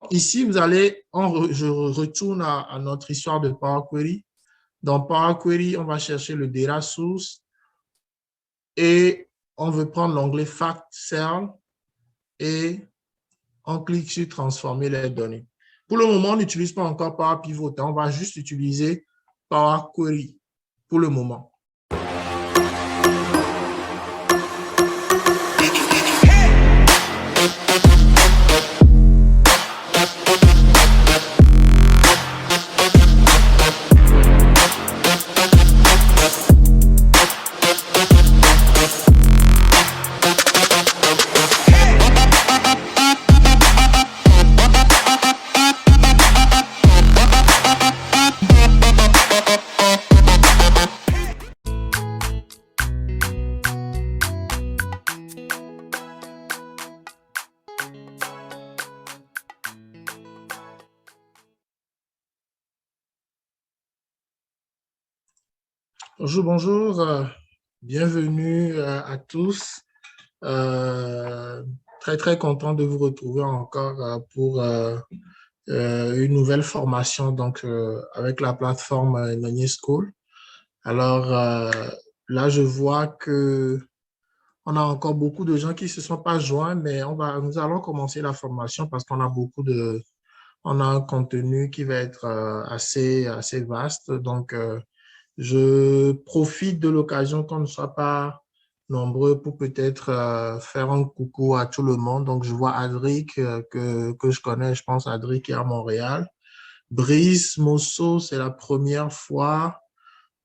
Ici, je retourne à notre histoire de Power Query. Dans Power Query, on va chercher le data source et on veut prendre l'onglet Fact Cell et on clique sur transformer les données. Pour le moment, on n'utilise pas encore Power Pivot. On va juste utiliser Power Query pour le moment. Bonjour, bonjour. Bienvenue à tous. Très content de vous retrouver encore pour une nouvelle formation donc avec la plateforme Nonier School. Alors là, je vois que on a encore beaucoup de gens qui se sont pas joints, mais nous allons commencer la formation parce qu'on a on a un contenu qui va être assez vaste. Donc je profite de l'occasion qu'on ne soit pas nombreux pour peut-être faire un coucou à tout le monde. Donc, je vois Adric que je connais, je pense Adric qui est à Montréal. Brice Mosso, c'est la première fois.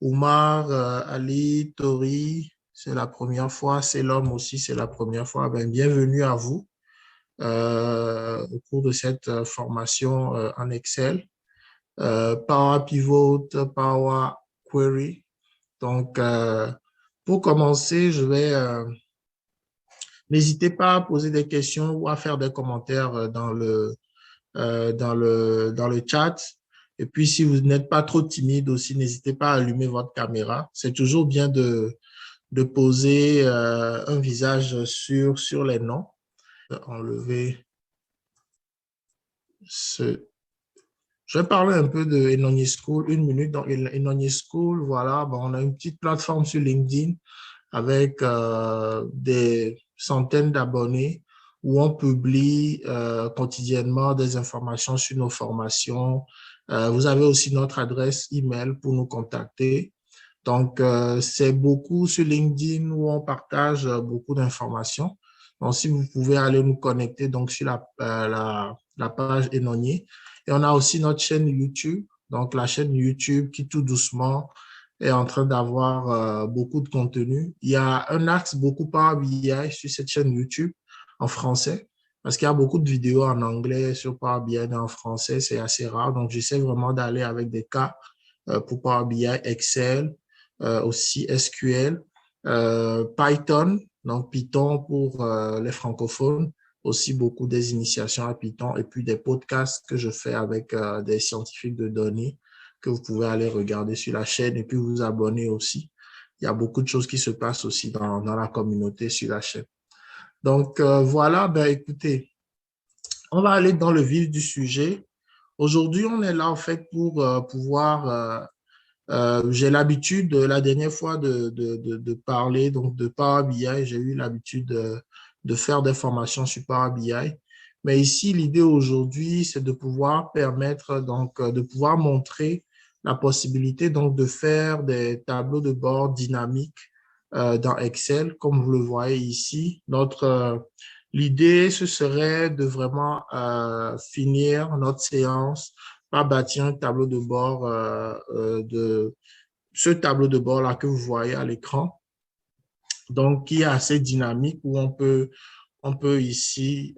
Oumar, Ali, Tori, c'est la première fois. C'est l'homme aussi, c'est la première fois. Ben, bienvenue à vous au cours de cette formation en Excel. Power Pivot, Power Query. Donc, pour commencer, n'hésitez pas à poser des questions ou à faire des commentaires dans le chat. Et puis, si vous n'êtes pas trop timide aussi, n'hésitez pas à allumer votre caméra. C'est toujours bien de poser un visage sur les noms. Enlever ce. Je vais parler un peu de Enoni School, une minute. Donc, Enoni School, voilà, bon, on a une petite plateforme sur LinkedIn avec des centaines d'abonnés où on publie quotidiennement des informations sur nos formations. Vous avez aussi notre adresse email pour nous contacter. Donc, c'est beaucoup sur LinkedIn où on partage beaucoup d'informations. Donc, si vous pouvez aller nous connecter donc sur la page Enonier. Et on a aussi notre chaîne YouTube. Donc, la chaîne YouTube qui tout doucement est en train d'avoir beaucoup de contenu. Il y a un axe beaucoup Power BI sur cette chaîne YouTube en français parce qu'il y a beaucoup de vidéos en anglais sur Power BI, mais en français, c'est assez rare. Donc, j'essaie vraiment d'aller avec des cas pour Power BI, Excel, aussi SQL, Python, donc Python pour les francophones, aussi beaucoup des initiations à Python et puis des podcasts que je fais avec des scientifiques de données que vous pouvez aller regarder sur la chaîne et puis vous abonner aussi. Il y a beaucoup de choses qui se passent aussi dans la communauté sur la chaîne. Donc, voilà, ben écoutez, on va aller dans le vif du sujet. Aujourd'hui, on est là en fait pour pouvoir j'ai l'habitude, la dernière fois, de parler donc de Power BI. J'ai eu l'habitude de faire des formations sur Power BI. Mais ici, l'idée aujourd'hui, c'est de pouvoir permettre, donc, de pouvoir montrer la possibilité donc de faire des tableaux de bord dynamiques dans Excel, comme vous le voyez ici. L'idée, ce serait de vraiment finir notre séance par bâtir un tableau de bord de ce tableau de bord-là que vous voyez à l'écran, donc qui est assez dynamique où on peut ici,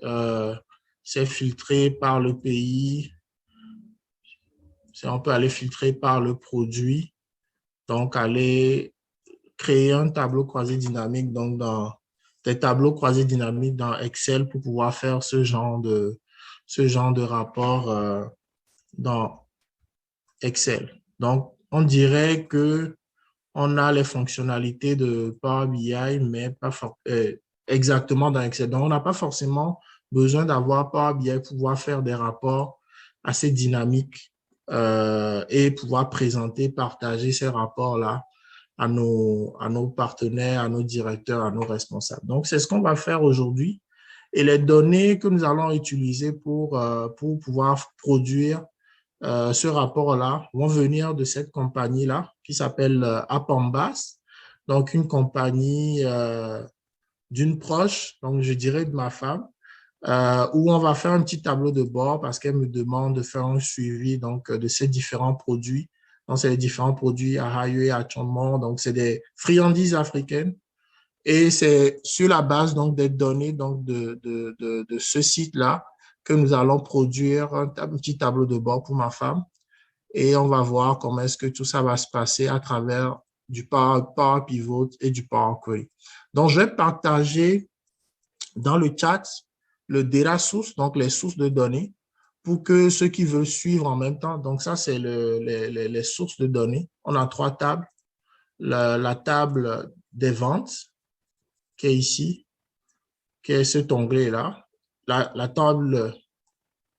c'est filtré par le pays, on peut aller filtrer par le produit, donc aller créer un tableau croisé dynamique donc dans des tableaux croisés dynamiques dans Excel pour pouvoir faire ce genre de rapport dans Excel. Donc, on dirait que on a les fonctionnalités de Power BI, mais pas exactement dans Excel. Donc, on n'a pas forcément besoin d'avoir Power BI pour pouvoir faire des rapports assez dynamiques et pouvoir présenter, partager ces rapports-là à nos partenaires, à nos directeurs, à nos responsables. Donc, c'est ce qu'on va faire aujourd'hui. Et les données que nous allons utiliser pour pouvoir produire ce rapport-là vont venir de cette compagnie-là qui s'appelle Apambas, donc une compagnie d'une proche, donc je dirais de ma femme, où on va faire un petit tableau de bord parce qu'elle me demande de faire un suivi donc, de ces différents produits. Donc, c'est les différents produits à Haye, à Chomon, donc c'est des friandises africaines. Et c'est sur la base donc, des données donc, de ce site-là que nous allons produire un petit tableau de bord pour ma femme. Et on va voir comment est-ce que tout ça va se passer à travers du Power Pivot et du Power Query. Donc, je vais partager dans le chat le data source, donc les sources de données, pour que ceux qui veulent suivre en même temps. Donc, ça, c'est les sources de données. On a 3 tables. La table des ventes, qui est ici, qui est cet onglet-là. La table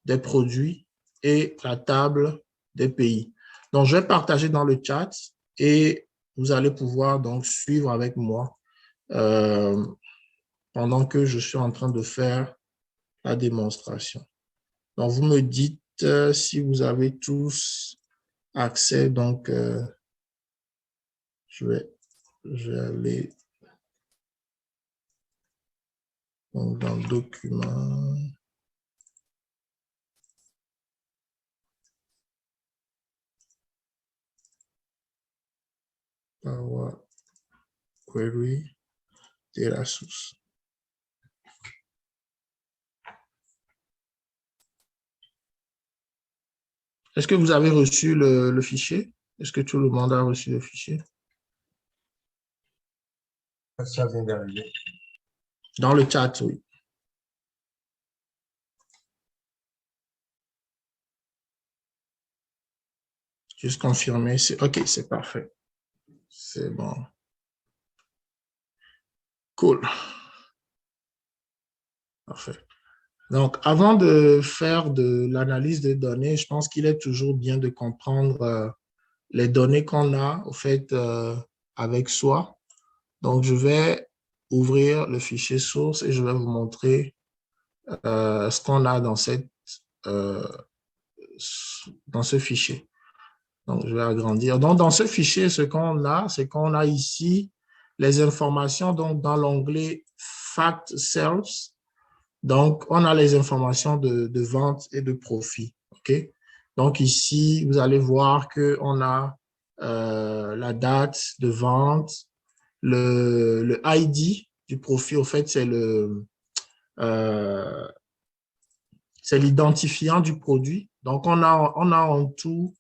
des produits et la table des pays. Donc, je vais partager dans le chat et vous allez pouvoir donc suivre avec moi pendant que je suis en train de faire la démonstration. Donc, vous me dites si vous avez tous accès. Donc, je vais aller donc, dans le document. Power Query, data source. Est-ce que vous avez reçu le fichier? Est-ce que tout le monde a reçu le fichier? Ça vient d'arriver. Dans le chat, oui. Juste confirmer. OK, c'est parfait. C'est bon. Cool. Parfait. Donc, avant de faire de l'analyse des données, je pense qu'il est toujours bien de comprendre les données qu'on a, au fait, avec soi. Donc, je vais ouvrir le fichier source et je vais vous montrer ce qu'on a dans ce fichier. Donc, je vais agrandir. Donc, dans ce fichier, ce qu'on a, c'est qu'on a ici les informations donc, dans l'onglet Fact Sales. Donc, on a les informations de vente et de profit. OK? Donc, ici, vous allez voir qu'on a la date de vente, le ID du profit. Au fait, c'est l'identifiant du produit. Donc, on a en tout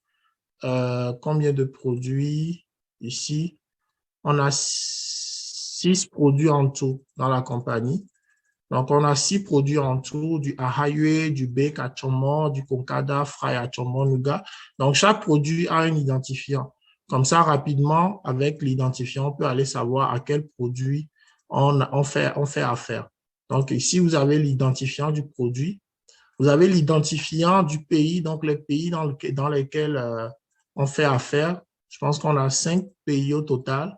combien de produits ici? On a 6 produits en tout dans la compagnie. Donc, on a 6 produits en tout, du Ahayue, du Bec à Chomon, du Konkada, Fry à Chomon, Nuga. Donc, chaque produit a un identifiant. Comme ça, rapidement, avec l'identifiant, on peut aller savoir à quel produit on fait affaire. Donc, ici, vous avez l'identifiant du produit. Vous avez l'identifiant du pays, donc les pays dans lesquels on fait affaire. Je pense qu'on a 5 pays au total.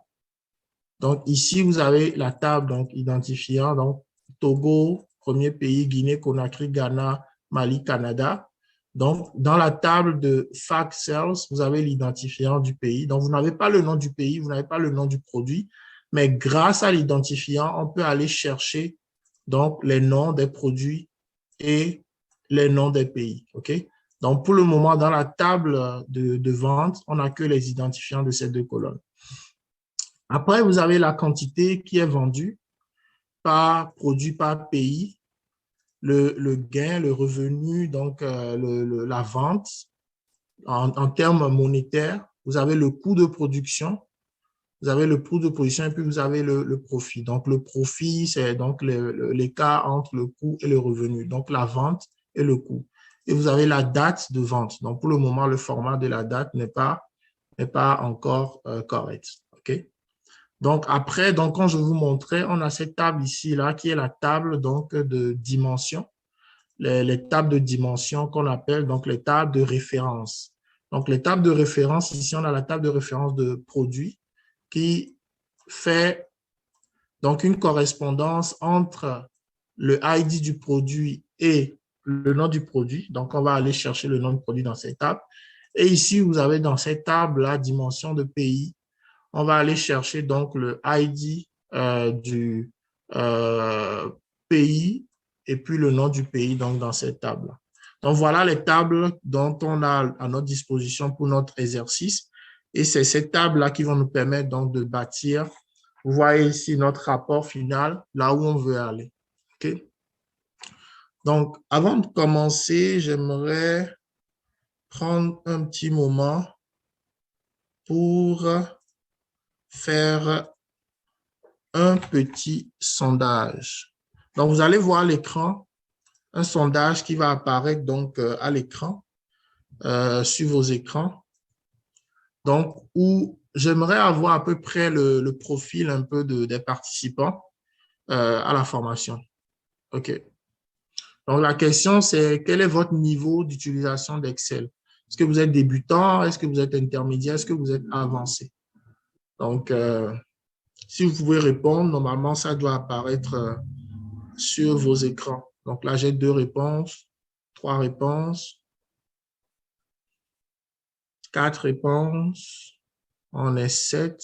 Donc, ici, vous avez la table donc identifiant, donc Togo, premier pays, Guinée, Conakry, Ghana, Mali, Canada. Donc, dans la table de Fact Sales, vous avez l'identifiant du pays. Donc, vous n'avez pas le nom du pays, vous n'avez pas le nom du produit, mais grâce à l'identifiant, on peut aller chercher donc les noms des produits et les noms des pays. OK? Donc, pour le moment, dans la table de vente, on n'a que les identifiants de ces 2 colonnes. Après, vous avez la quantité qui est vendue par produit, par pays, le gain, le revenu, donc la vente en termes monétaires. Vous avez le coût de production, vous avez le coût de production et puis vous avez le profit. Donc, le profit, c'est donc l'écart entre le coût et le revenu, donc la vente et le coût. Et vous avez la date de vente. Donc, pour le moment, le format de la date n'est pas encore correct. OK? Donc, après, donc, quand je vous montrais, on a cette table ici, là, qui est la table donc, de dimension. les tables de dimension qu'on appelle donc les tables de référence. Donc, les tables de référence, ici, on a la table de référence de produit qui fait donc une correspondance entre le ID du produit et le nom du produit. Donc, on va aller chercher le nom du produit dans cette table. Et ici, vous avez dans cette table la dimension de pays. On va aller chercher donc le ID du pays et puis le nom du pays donc dans cette table. Donc, voilà les tables dont on a à notre disposition pour notre exercice. Et c'est ces tables-là qui vont nous permettre donc de bâtir. Vous voyez ici notre rapport final, là où on veut aller. OK? Donc, avant de commencer, j'aimerais prendre un petit moment pour faire un petit sondage. Donc, vous allez voir à l'écran un sondage qui va apparaître donc à l'écran, sur vos écrans. Donc, où j'aimerais avoir à peu près le profil un peu des participants à la formation. OK. Donc, la question, c'est quel est votre niveau d'utilisation d'Excel? Est-ce que vous êtes débutant? Est-ce que vous êtes intermédiaire? Est-ce que vous êtes avancé? Donc, si vous pouvez répondre, normalement, ça doit apparaître sur vos écrans. Donc là, j'ai 2 réponses, 3 réponses, 4 réponses. On est 7,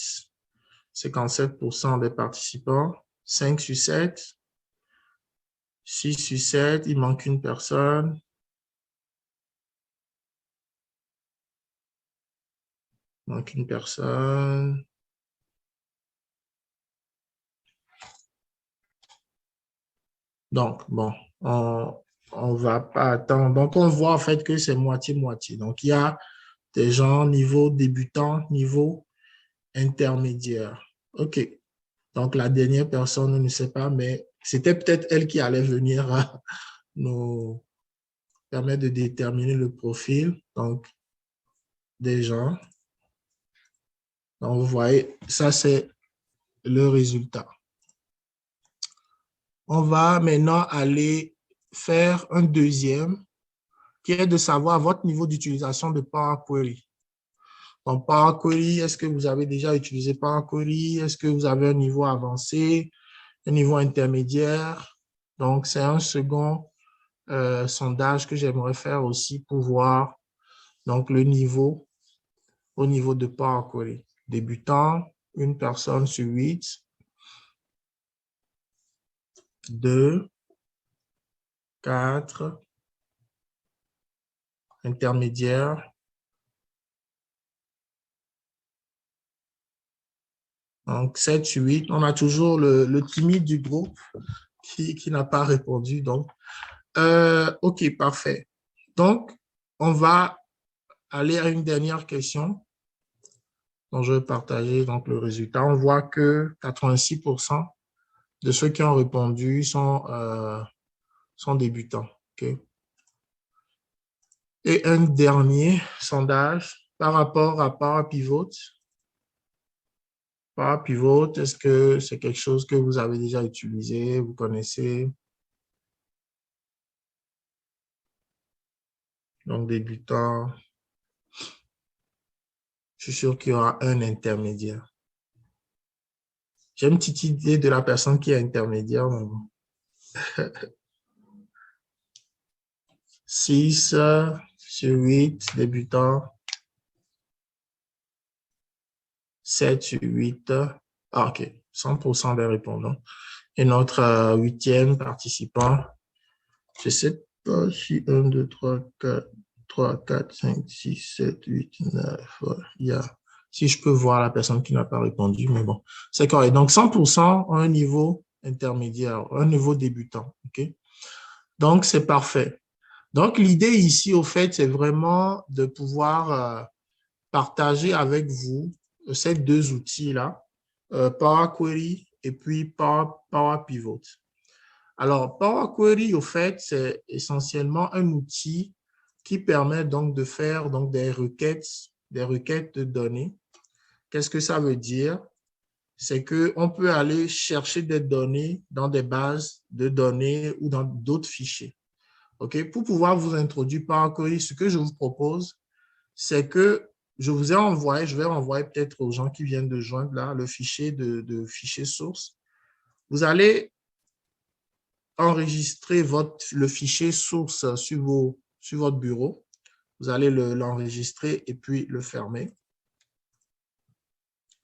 57% des participants, 5 sur 7, 6 sur 7, il manque une personne. Il manque une personne. Donc, bon, on va pas attendre. Donc, on voit en fait que c'est moitié-moitié. Donc, il y a des gens niveau débutant, niveau intermédiaire. OK. Donc, la dernière personne, on ne sait pas, mais c'était peut-être elle qui allait venir nous permettre de déterminer le profil donc, des gens. Donc, vous voyez, ça, c'est le résultat. On va maintenant aller faire un deuxième qui est de savoir votre niveau d'utilisation de Power Query. Donc, Power Query, est-ce que vous avez déjà utilisé Power Query? Est-ce que vous avez un niveau avancé, un niveau intermédiaire? Donc, c'est un second sondage que j'aimerais faire aussi pour voir donc, le niveau au niveau de Power Query. Débutant, une personne sur 8. 2, 4, intermédiaire. Donc, 7 sur 8. On a toujours le timide du groupe qui n'a pas répondu. Donc, OK, parfait. Donc, on va aller à une dernière question. Donc, je vais partager donc, le résultat. On voit que 86% de ceux qui ont répondu sont débutants. OK. Et un dernier sondage par rapport à Power Pivot. Power Pivot, est-ce que c'est quelque chose que vous avez déjà utilisé, vous connaissez? Donc, débutant. Je suis sûr qu'il y aura un intermédiaire. J'ai une petite idée de la personne qui est intermédiaire. 6 sur 8, débutant. 7 sur 8. Ah, OK. 100% des répondants. Et notre huitième participant, je ne sais pas si 1, 2, 3, 4, 5, 6, 7, 8, 9. Il y a, si je peux voir la personne qui n'a pas répondu, mais bon, c'est correct. Donc, 100% ont un niveau intermédiaire, un niveau débutant. OK? Donc, c'est parfait. Donc, l'idée ici, au fait, c'est vraiment de pouvoir partager avec vous ces 2 outils-là, Power Query et puis Power Pivot. Alors, Power Query, au fait, c'est essentiellement un outil qui permet donc de faire donc, des requêtes de données. Qu'est-ce que ça veut dire? C'est qu'on peut aller chercher des données dans des bases de données ou dans d'autres fichiers. OK? Pour pouvoir vous introduire Power Query, ce que je vous propose, c'est que je vous ai envoyé, je vais envoyer peut-être aux gens qui viennent de joindre là, le fichier de fichier source. Vous allez enregistrer le fichier source sur votre bureau. Vous allez l'enregistrer et puis le fermer.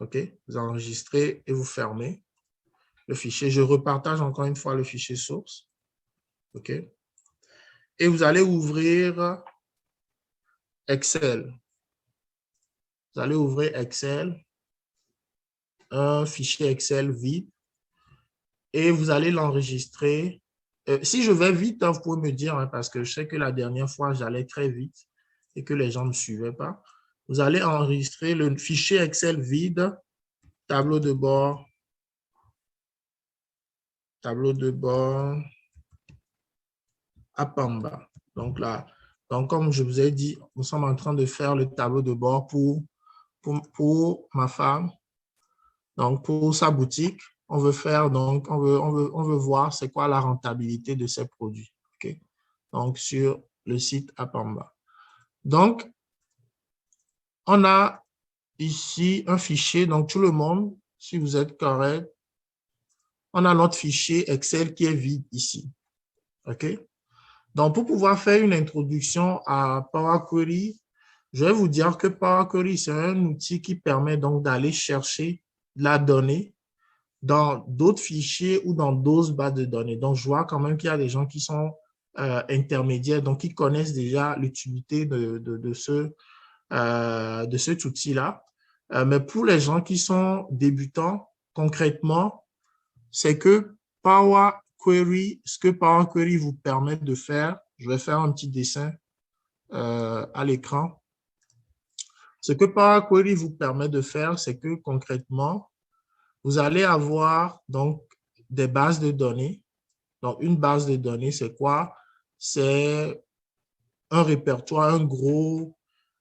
OK? Vous enregistrez et vous fermez le fichier. Je repartage encore une fois le fichier source. OK? Et vous allez ouvrir Excel. Vous allez ouvrir Excel, un fichier Excel vide, et vous allez l'enregistrer. Si je vais vite, vous pouvez me dire, hein, parce que je sais que la dernière fois, j'allais très vite et que les gens ne me suivaient pas. Vous allez enregistrer le fichier Excel vide, tableau de bord, Apamba. Donc là, comme je vous ai dit, nous sommes en train de faire le tableau de bord pour ma femme. Donc, pour sa boutique, on veut faire, donc, on veut voir c'est quoi la rentabilité de ces produits. OK? Donc, sur le site Apamba. Donc, on a ici un fichier, donc tout le monde, si vous êtes correct, on a notre fichier Excel qui est vide ici. OK? Donc, pour pouvoir faire une introduction à Power Query, je vais vous dire que Power Query, c'est un outil qui permet donc d'aller chercher la donnée dans d'autres fichiers ou dans d'autres bases de données. Donc, je vois quand même qu'il y a des gens qui sont intermédiaires, donc qui connaissent déjà l'utilité de cet outil-là. Mais pour les gens qui sont débutants, concrètement, c'est que Power Query, ce que Power Query vous permet de faire, je vais faire un petit dessin à l'écran. Ce que Power Query vous permet de faire, c'est que concrètement, vous allez avoir donc des bases de données. Donc, une base de données, c'est quoi? C'est un répertoire,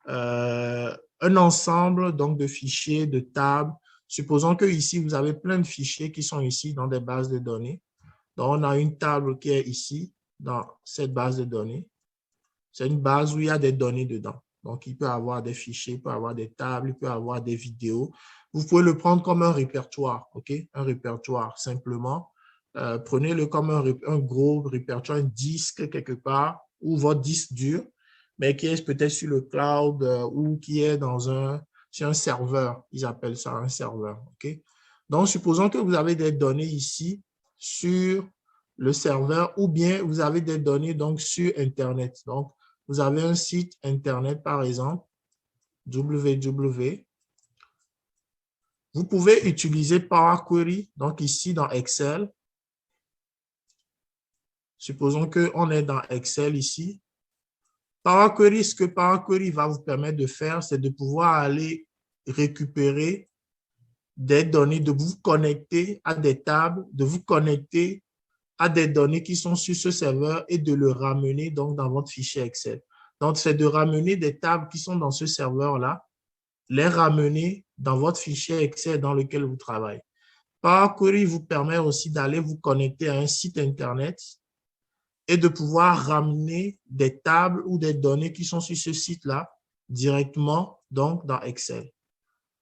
un ensemble donc de fichiers, de tables. Supposons que ici, vous avez plein de fichiers qui sont ici dans des bases de données. Donc, on a une table qui est ici dans cette base de données. C'est une base où il y a des données dedans. Donc, il peut y avoir des fichiers, il peut y avoir des tables, il peut y avoir des vidéos. Vous pouvez le prendre comme un répertoire, OK? Un répertoire, simplement. Prenez-le comme un gros répertoire, un disque quelque part, ou votre disque dur, mais qui est peut-être sur le cloud ou qui est sur un serveur. Ils appellent ça un serveur, OK? Donc, supposons que vous avez des données ici sur le serveur ou bien vous avez des données donc sur Internet. Donc, vous avez un site Internet, par exemple, www. Vous pouvez utiliser Power Query, donc ici dans Excel. Supposons qu'on est dans Excel ici. Power Query, ce que Power Query va vous permettre de faire, c'est de pouvoir aller récupérer des données, de vous connecter à des tables, de vous connecter à des données qui sont sur ce serveur et de le ramener donc dans votre fichier Excel. Donc, c'est de ramener des tables qui sont dans ce serveur-là, les ramener dans votre fichier Excel dans lequel vous travaillez. Power Query vous permet aussi d'aller vous connecter à un site Internet et de pouvoir ramener des tables ou des données qui sont sur ce site-là directement donc dans Excel.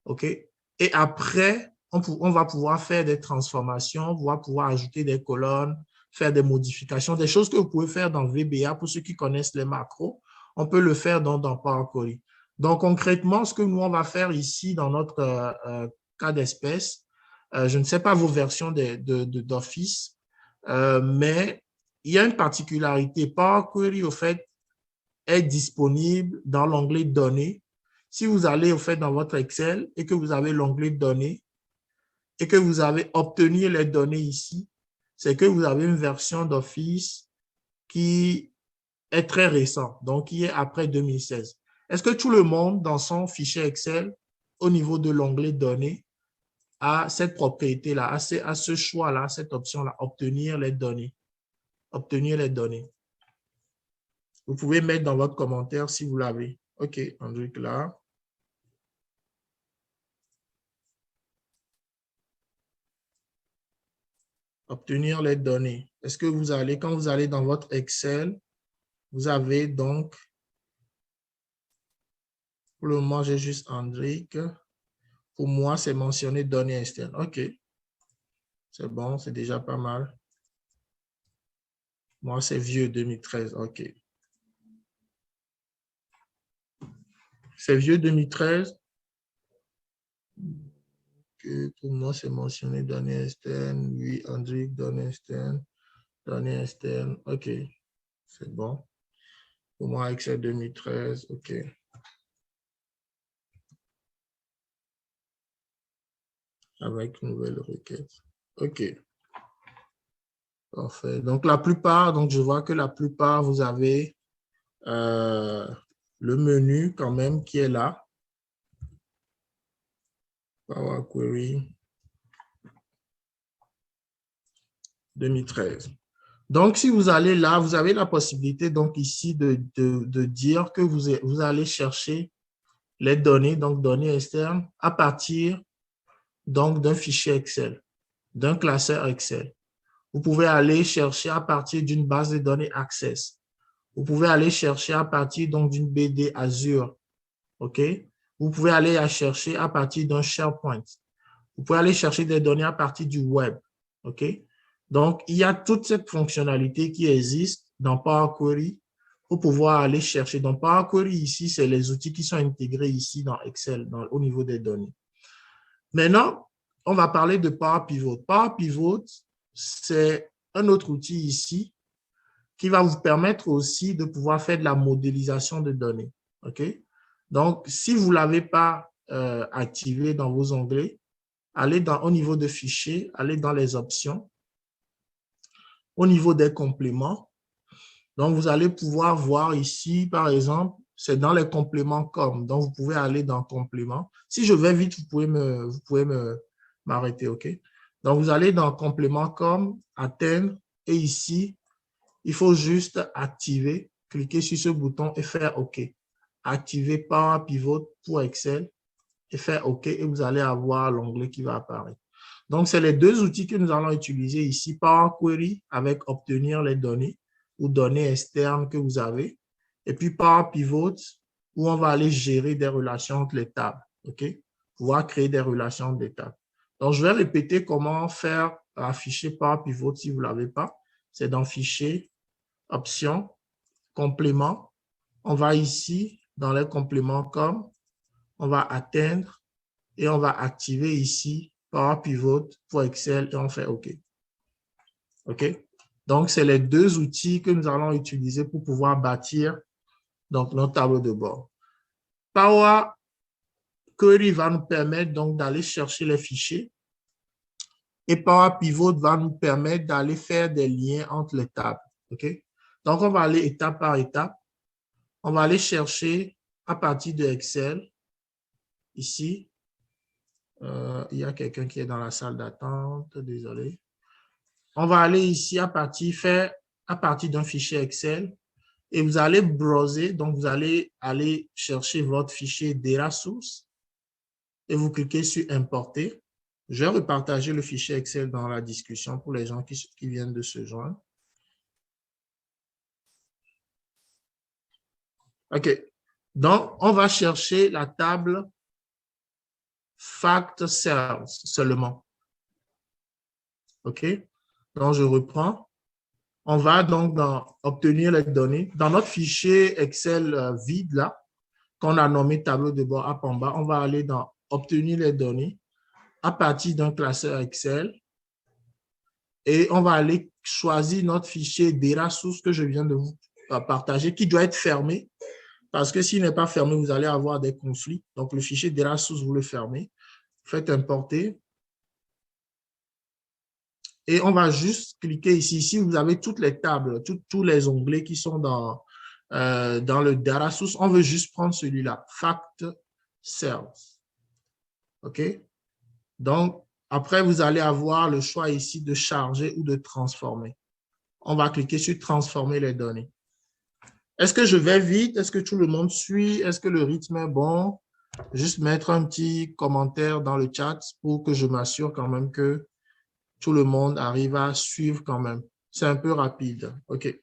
OK? Et après, on va pouvoir faire des transformations, on va pouvoir ajouter des colonnes, faire des modifications, des choses que vous pouvez faire dans VBA pour ceux qui connaissent les macros. On peut le faire dans Power Query. Donc, concrètement, ce que nous, on va faire ici dans notre cas d'espèce, je ne sais pas vos versions d'Office, mais il y a une particularité. Power Query, au fait, est disponible dans l'onglet Données. Si vous allez au fait dans votre Excel et que vous avez l'onglet Données et que vous avez obtenu les données ici, c'est que vous avez une version d'Office qui est très récente, donc qui est après 2016. Est-ce que tout le monde dans son fichier Excel, au niveau de l'onglet Données, a cette propriété-là, a ce choix-là, cette option-là, obtenir les données? Obtenir les données. Vous pouvez mettre dans votre commentaire si vous l'avez. OK, André, là. Obtenir les données. Est-ce que vous allez, quand vous allez dans votre Excel, vous avez donc, pour le moment, j'ai juste Hendrik. Pour moi, c'est mentionné données externes. OK. C'est bon, c'est déjà pas mal. Moi, c'est vieux 2013. OK. C'est vieux 2013. Que pour moi, c'est mentionné données externes. Oui, Hendrik, données externes. Données externes. OK. C'est bon. Pour moi, Excel 2013. OK. Avec nouvelle requête. OK. Parfait. Donc, la plupart, donc je vois que la plupart, vous avez le menu quand même qui est là. Power Query 2013. Donc, si vous allez là, vous avez la possibilité donc ici de dire que vous allez chercher les données, donc données externes, à partir donc d'un fichier Excel, d'un classeur Excel. Vous pouvez aller chercher à partir d'une base de données Access. Vous pouvez aller chercher à partir donc d'une BD Azure. OK? Vous pouvez aller à chercher à partir d'un SharePoint. Vous pouvez aller chercher des données à partir du web. OK? Donc, il y a toute cette fonctionnalité qui existe dans Power Query pour pouvoir aller chercher. Donc, Power Query ici, c'est les outils qui sont intégrés ici dans Excel, au niveau des données. Maintenant, on va parler de Power Pivot. Power Pivot, c'est un autre outil ici qui va vous permettre aussi de pouvoir faire de la modélisation de données. OK? Donc, si vous ne l'avez pas activé dans vos onglets, allez au niveau de fichiers, allez dans les options, au niveau des compléments. Donc, vous allez pouvoir voir ici, par exemple, c'est dans les compléments comme. Donc, vous pouvez aller dans compléments. Si je vais vite, vous pouvez m'arrêter, OK? Donc, vous allez dans compléments comme, atteindre, et ici, il faut juste activer, cliquer sur ce bouton et faire OK. Activer Power Pivot pour Excel et faire OK et vous allez avoir l'onglet qui va apparaître. Donc, c'est les deux outils que nous allons utiliser ici. Power Query avec obtenir les données ou données externes que vous avez. Et puis Power Pivot où on va aller gérer des relations entre les tables. OK? Pouvoir créer des relations entre les tables. Donc, je vais répéter comment faire afficher Power Pivot si vous ne l'avez pas. C'est dans Fichier, Options, Compléments. On va ici dans les compléments comme on va atteindre et on va activer ici Power Pivot pour Excel et on fait OK. OK? Donc, c'est les deux outils que nous allons utiliser pour pouvoir bâtir donc, notre tableau de bord. Power Query va nous permettre donc d'aller chercher les fichiers et Power Pivot va nous permettre d'aller faire des liens entre les tables. OK? Donc, on va aller étape par étape. On va aller chercher à partir de Excel, ici. Il y a quelqu'un qui est dans la salle d'attente, désolé. On va aller ici à partir d'un fichier Excel et vous allez browser, donc vous allez aller chercher votre fichier Data Source et vous cliquez sur Importer. Je vais repartager le fichier Excel dans la discussion pour les gens qui viennent de se joindre. OK. Donc, on va chercher la table Fact Cells seulement. OK. Donc, je reprends. On va donc obtenir les données. Dans notre fichier Excel vide, là, qu'on a nommé tableau de bord up en bas, on va aller dans obtenir les données à partir d'un classeur Excel et on va aller choisir notre fichier Data Source que je viens de vous partager qui doit être fermé parce que s'il n'est pas fermé, vous allez avoir des conflits. Donc, le fichier Data Source, vous le fermez. Faites importer. Et on va juste cliquer ici. Ici, vous avez toutes les tables, tous les onglets qui sont dans le Data Source. On veut juste prendre celui-là, Fact Cells. OK? Donc, après, vous allez avoir le choix ici de charger ou de transformer. On va cliquer sur transformer les données. Est-ce que je vais vite? Est-ce que tout le monde suit? Est-ce que le rythme est bon? Juste mettre un petit commentaire dans le chat pour que je m'assure quand même que tout le monde arrive à suivre quand même. C'est un peu rapide. OK.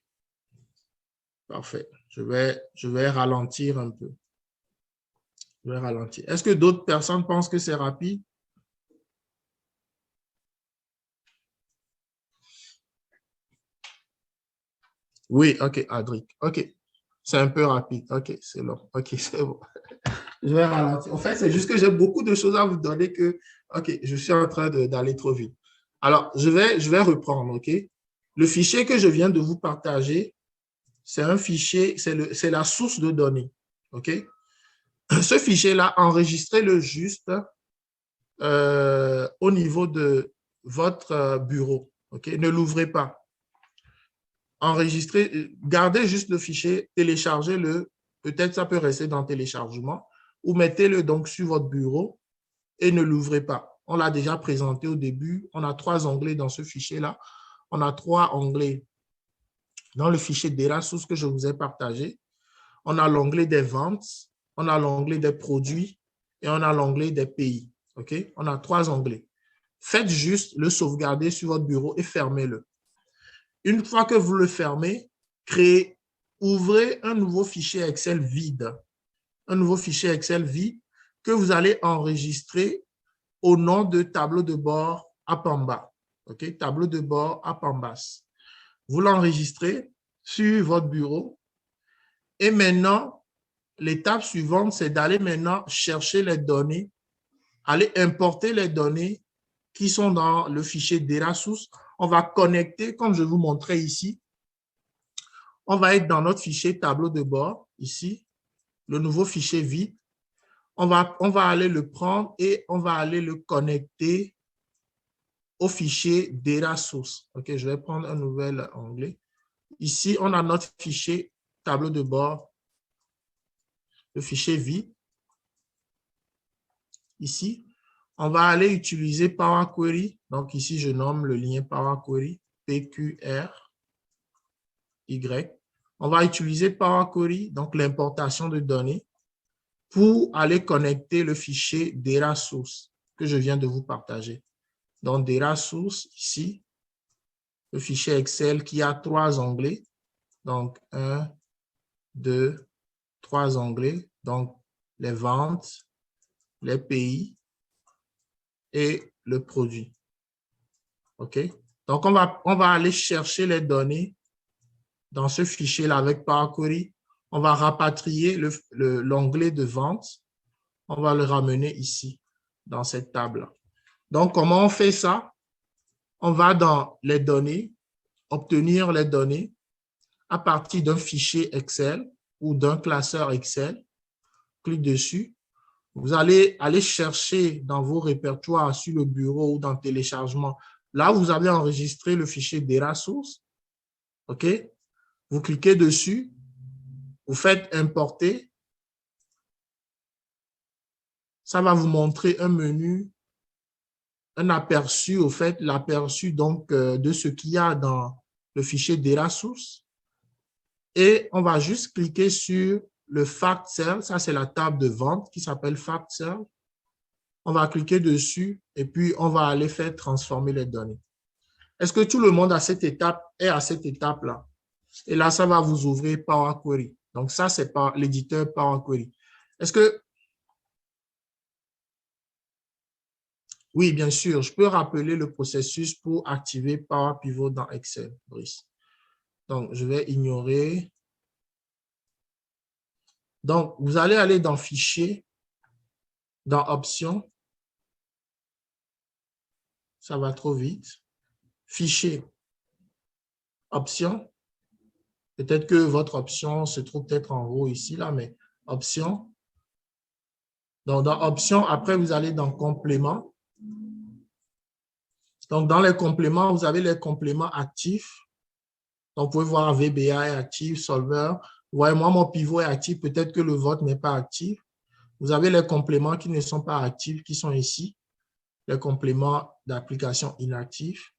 Parfait. Je vais ralentir un peu. Je vais ralentir. Est-ce que d'autres personnes pensent que c'est rapide? Oui, OK, Adric. OK. C'est un peu rapide. OK, c'est long. OK, c'est bon. Je vais ralentir. En fait, c'est juste que j'ai beaucoup de choses à vous donner que, OK, je suis en train d'aller trop vite. Alors, je vais reprendre, OK? Le fichier que je viens de vous partager, c'est un fichier, c'est la source de données, OK? Ce fichier-là, enregistrez-le juste au niveau de votre bureau, OK? Ne l'ouvrez pas. Enregistrez, gardez juste le fichier, téléchargez-le. Peut-être ça peut rester dans téléchargement ou mettez-le donc sur votre bureau et ne l'ouvrez pas. On l'a déjà présenté au début. On a 3 onglets dans ce fichier-là. On a 3 onglets dans le fichier Data Source que je vous ai partagé. On a l'onglet des ventes, on a l'onglet des produits et on a l'onglet des pays. OK? On a 3 onglets. Faites juste le sauvegarder sur votre bureau et fermez-le. Une fois que vous le fermez, ouvrez un nouveau fichier Excel vide. Un nouveau fichier Excel vide que vous allez enregistrer au nom de tableau de bord à Pamba. OK? Tableau de bord à Pambas. Vous l'enregistrez sur votre bureau. Et maintenant, l'étape suivante, c'est d'aller maintenant chercher les données, aller importer les données qui sont dans le fichier Data Source. On va connecter, comme je vous montrais ici, on va être dans notre fichier tableau de bord, ici, le nouveau fichier vide. On va aller le prendre et on va aller le connecter au fichier Data Source. OK, je vais prendre un nouvel onglet. Ici, on a notre fichier tableau de bord, le fichier vide. Ici, on va aller utiliser Power Query. Donc ici, je nomme le lien Power Query, PQRY. On va utiliser Power Query, donc l'importation de données, pour aller connecter le fichier Data Source que je viens de vous partager. Donc Data Source, ici, le fichier Excel qui a 3 onglets. Donc 1, 2, 3 onglets. Donc les ventes, les pays et le produit. OK? Donc, on va aller chercher les données dans ce fichier-là avec Power Query. On va rapatrier l'onglet de vente. On va le ramener ici, dans cette table. Donc, comment on fait ça? On va dans les données, obtenir les données à partir d'un fichier Excel ou d'un classeur Excel. Clique dessus. Vous allez aller chercher dans vos répertoires sur le bureau ou dans le téléchargement. Là, vous avez enregistré le fichier Data Source. OK? Vous cliquez dessus. Vous faites importer. Ça va vous montrer un menu, un aperçu, au fait, l'aperçu donc de ce qu'il y a dans le fichier Data Source. Et on va juste cliquer sur le Fact Cell. Ça, c'est la table de vente qui s'appelle Fact Cell. On va cliquer dessus et puis on va aller faire transformer les données. Est-ce que tout le monde à cette étape est à cette étape-là? Et là, ça va vous ouvrir Power Query. Donc, ça, c'est l'éditeur Power Query. Est-ce que... Oui, bien sûr, je peux rappeler le processus pour activer Power Pivot dans Excel, Brice. Donc, je vais ignorer. Donc, vous allez aller dans Fichier, dans Options. Ça va trop vite. Fichier, Options. Peut-être que votre option se trouve peut-être en haut ici, là, mais Options. Donc, dans Options, après, vous allez dans Compléments. Donc, dans les compléments, vous avez les compléments actifs. Donc, vous pouvez voir VBA est actif, Solver. Vous voyez, moi, mon pivot est actif. Peut-être que le vôtre n'est pas actif. Vous avez les compléments qui ne sont pas actifs, qui sont ici. Les compléments d'application inactifs.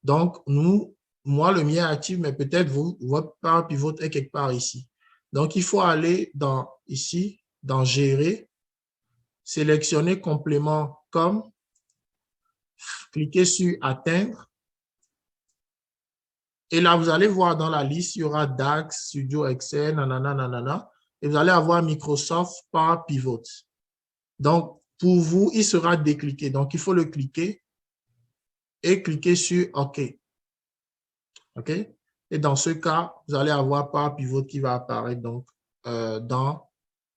Donc, moi, le mien est actif, mais peut-être votre Power Pivot est quelque part ici. Donc, il faut aller ici, dans Gérer, sélectionner complément comme, cliquez sur Atteindre. Et là, vous allez voir dans la liste, il y aura DAX, Studio Excel, nanana, nanana. Et vous allez avoir Microsoft Power Pivot. Donc, pour vous, il sera décliqué. Donc, il faut le cliquer et cliquer sur OK. OK? Et dans ce cas, vous allez avoir Power Pivot qui va apparaître donc,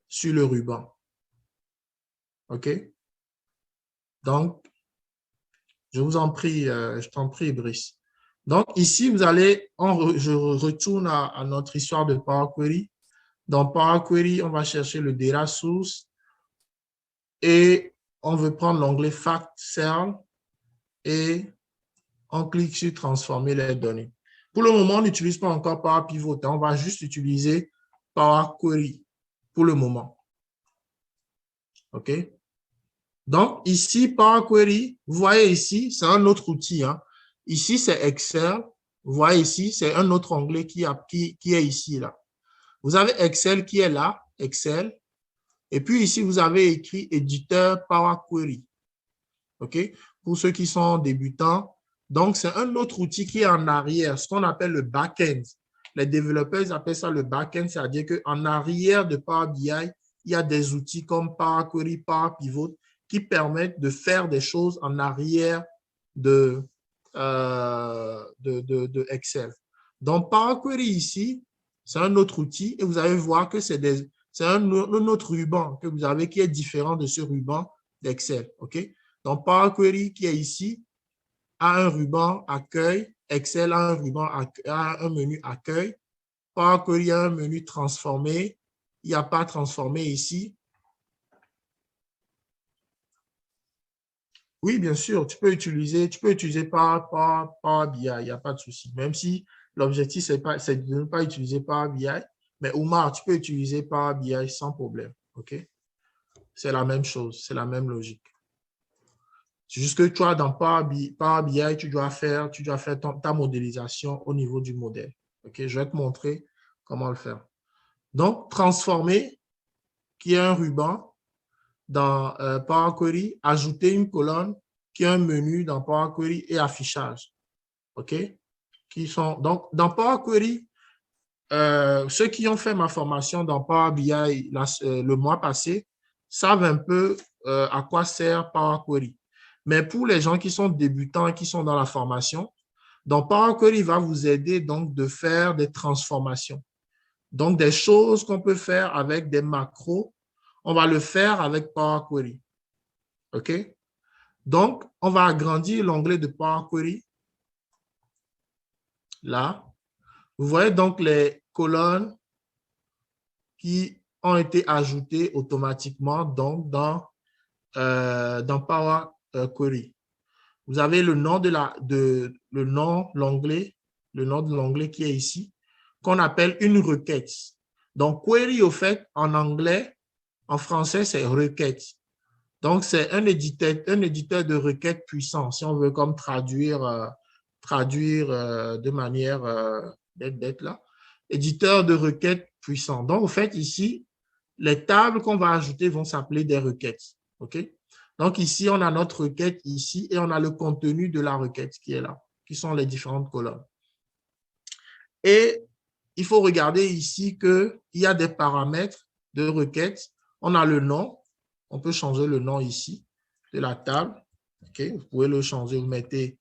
sur le ruban. OK? Donc, je vous en prie, je t'en prie, Brice. Donc, ici, vous allez, je retourne à notre histoire de Power Query. Dans Power Query, on va chercher le data source et on veut prendre l'onglet Fact Cell et on clique sur transformer les données. Pour le moment, on n'utilise pas encore Power Pivot. On va juste utiliser Power Query pour le moment. OK? Donc, ici, Power Query, vous voyez ici, c'est un autre outil. Hein. Ici, c'est Excel. Vous voyez ici, c'est un autre onglet qui est ici. Là. Vous avez Excel qui est là, Excel. Et puis ici, vous avez écrit éditeur Power Query. OK? Pour ceux qui sont débutants. Donc, c'est un autre outil qui est en arrière, ce qu'on appelle le back-end. Les développeurs appellent ça le back-end, c'est-à-dire qu'en arrière de Power BI, il y a des outils comme Power Query, Power Pivot qui permettent de faire des choses en arrière de Excel. Donc, Power Query ici, c'est un autre outil et vous allez voir que c'est un autre ruban que vous avez qui est différent de ce ruban d'Excel. OK? Donc, Power Query qui est ici a un ruban accueil. Excel a un ruban a un menu accueil. Power Query a un menu transformé. Il n'y a pas transformé ici. Oui, bien sûr, tu peux utiliser Power BI, il n'y a pas de souci. Même si l'objectif, c'est de ne pas utiliser Power BI, mais Oumar, tu peux utiliser Power BI sans problème. OK? C'est la même chose, c'est la même logique. C'est juste que toi, dans Power BI, tu dois faire ta modélisation au niveau du modèle. OK? Je vais te montrer comment le faire. Donc, transformer, qui est un ruban, dans Power Query, ajouter une colonne qui est un menu dans Power Query et affichage. OK? Donc, dans Power Query, ceux qui ont fait ma formation dans Power BI le mois passé savent un peu à quoi sert Power Query. Mais pour les gens qui sont débutants et qui sont dans la formation, donc Power Query va vous aider donc de faire des transformations. Donc, des choses qu'on peut faire avec des macros, on va le faire avec Power Query. OK? Donc, on va agrandir l'onglet de Power Query. Là. Vous voyez donc les colonnes qui ont été ajoutées automatiquement donc dans Power Query. Vous avez le nom de l'onglet qui est ici, qu'on appelle une requête. Donc, query, au fait, en anglais, en français, c'est requête. Donc, c'est un éditeur de requête puissant, si on veut comme traduire de manière bête là. Éditeur de requête puissant. Donc, au fait, ici, les tables qu'on va ajouter vont s'appeler des requêtes. OK? Donc, ici, on a notre requête ici et on a le contenu de la requête qui est là, qui sont les différentes colonnes. Et il faut regarder ici qu'il y a des paramètres de requête. On a le nom. On peut changer le nom ici de la table. Okay? Vous pouvez le changer. Vous mettez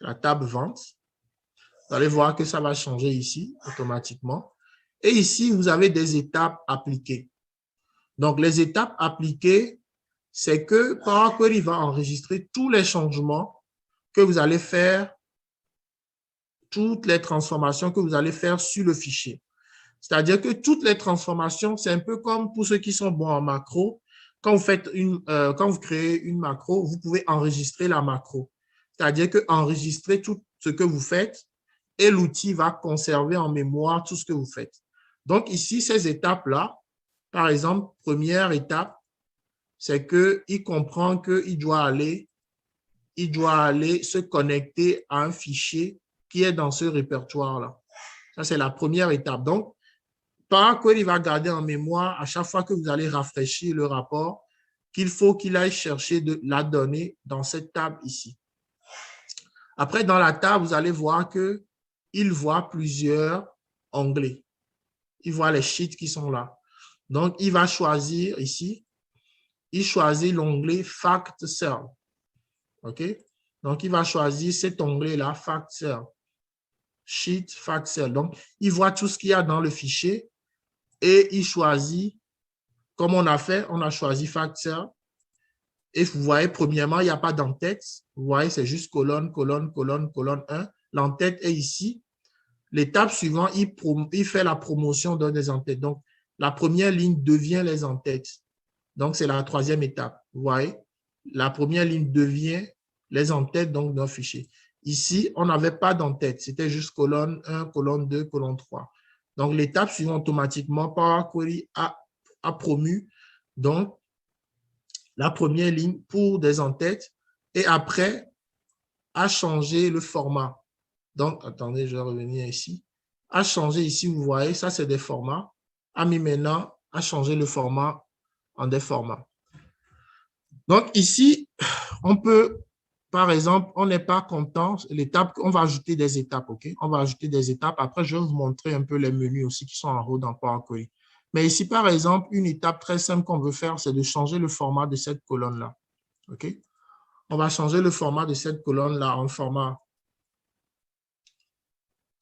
la table vente. Vous allez voir que ça va changer ici automatiquement. Et ici, vous avez des étapes appliquées. Donc, les étapes appliquées, c'est que Power Query va enregistrer tous les changements que vous allez faire, toutes les transformations que vous allez faire sur le fichier. C'est-à-dire que toutes les transformations, c'est un peu comme pour ceux qui sont bons en macro. Quand vous créez une macro, vous pouvez enregistrer la macro. C'est-à-dire que enregistrer tout ce que vous faites et l'outil va conserver en mémoire tout ce que vous faites. Donc ici, ces étapes-là, par exemple, première étape, c'est qu'il comprend qu'il doit aller se connecter à un fichier qui est dans ce répertoire-là. Ça, c'est la première étape. Donc, Power Query va garder en mémoire à chaque fois que vous allez rafraîchir le rapport qu'il faut qu'il aille chercher la donnée dans cette table ici. Après, dans la table, vous allez voir que il voit plusieurs onglets. Il voit les sheets qui sont là. Donc, il va choisir ici, il choisit l'onglet Fact Cell. OK? Donc, il va choisir cet onglet-là, Fact Cell. Sheet, Fact Cell. Donc, il voit tout ce qu'il y a dans le fichier et il choisit, comme on a fait, on a choisi Fact Cell. Et vous voyez, premièrement, il n'y a pas d'entête. Vous voyez, c'est juste colonne, colonne, colonne, colonne 1. L'entête est ici. L'étape suivante, il fait la promotion d'un des entêtes. Donc, la première ligne devient les entêtes. Donc, c'est la troisième étape. Vous voyez, la première ligne devient les entêtes donc d'un fichier. Ici, on n'avait pas d'entête. C'était juste colonne 1, colonne 2, colonne 3. Donc, l'étape suivante, automatiquement, Power Query a promu donc la première ligne pour des entêtes et après a changé le format. Donc, attendez, je vais revenir ici. A changé ici, vous voyez, ça c'est des formats. A mis maintenant, a changé le format en des formats. Donc ici, on peut, par exemple, on n'est pas content, l'étape, on va ajouter des étapes, ok? On va ajouter des étapes. Après, je vais vous montrer un peu les menus aussi qui sont en haut dans Power Query. Mais ici, par exemple, une étape très simple qu'on veut faire, c'est de changer le format de cette colonne-là, ok? On va changer le format de cette colonne-là en format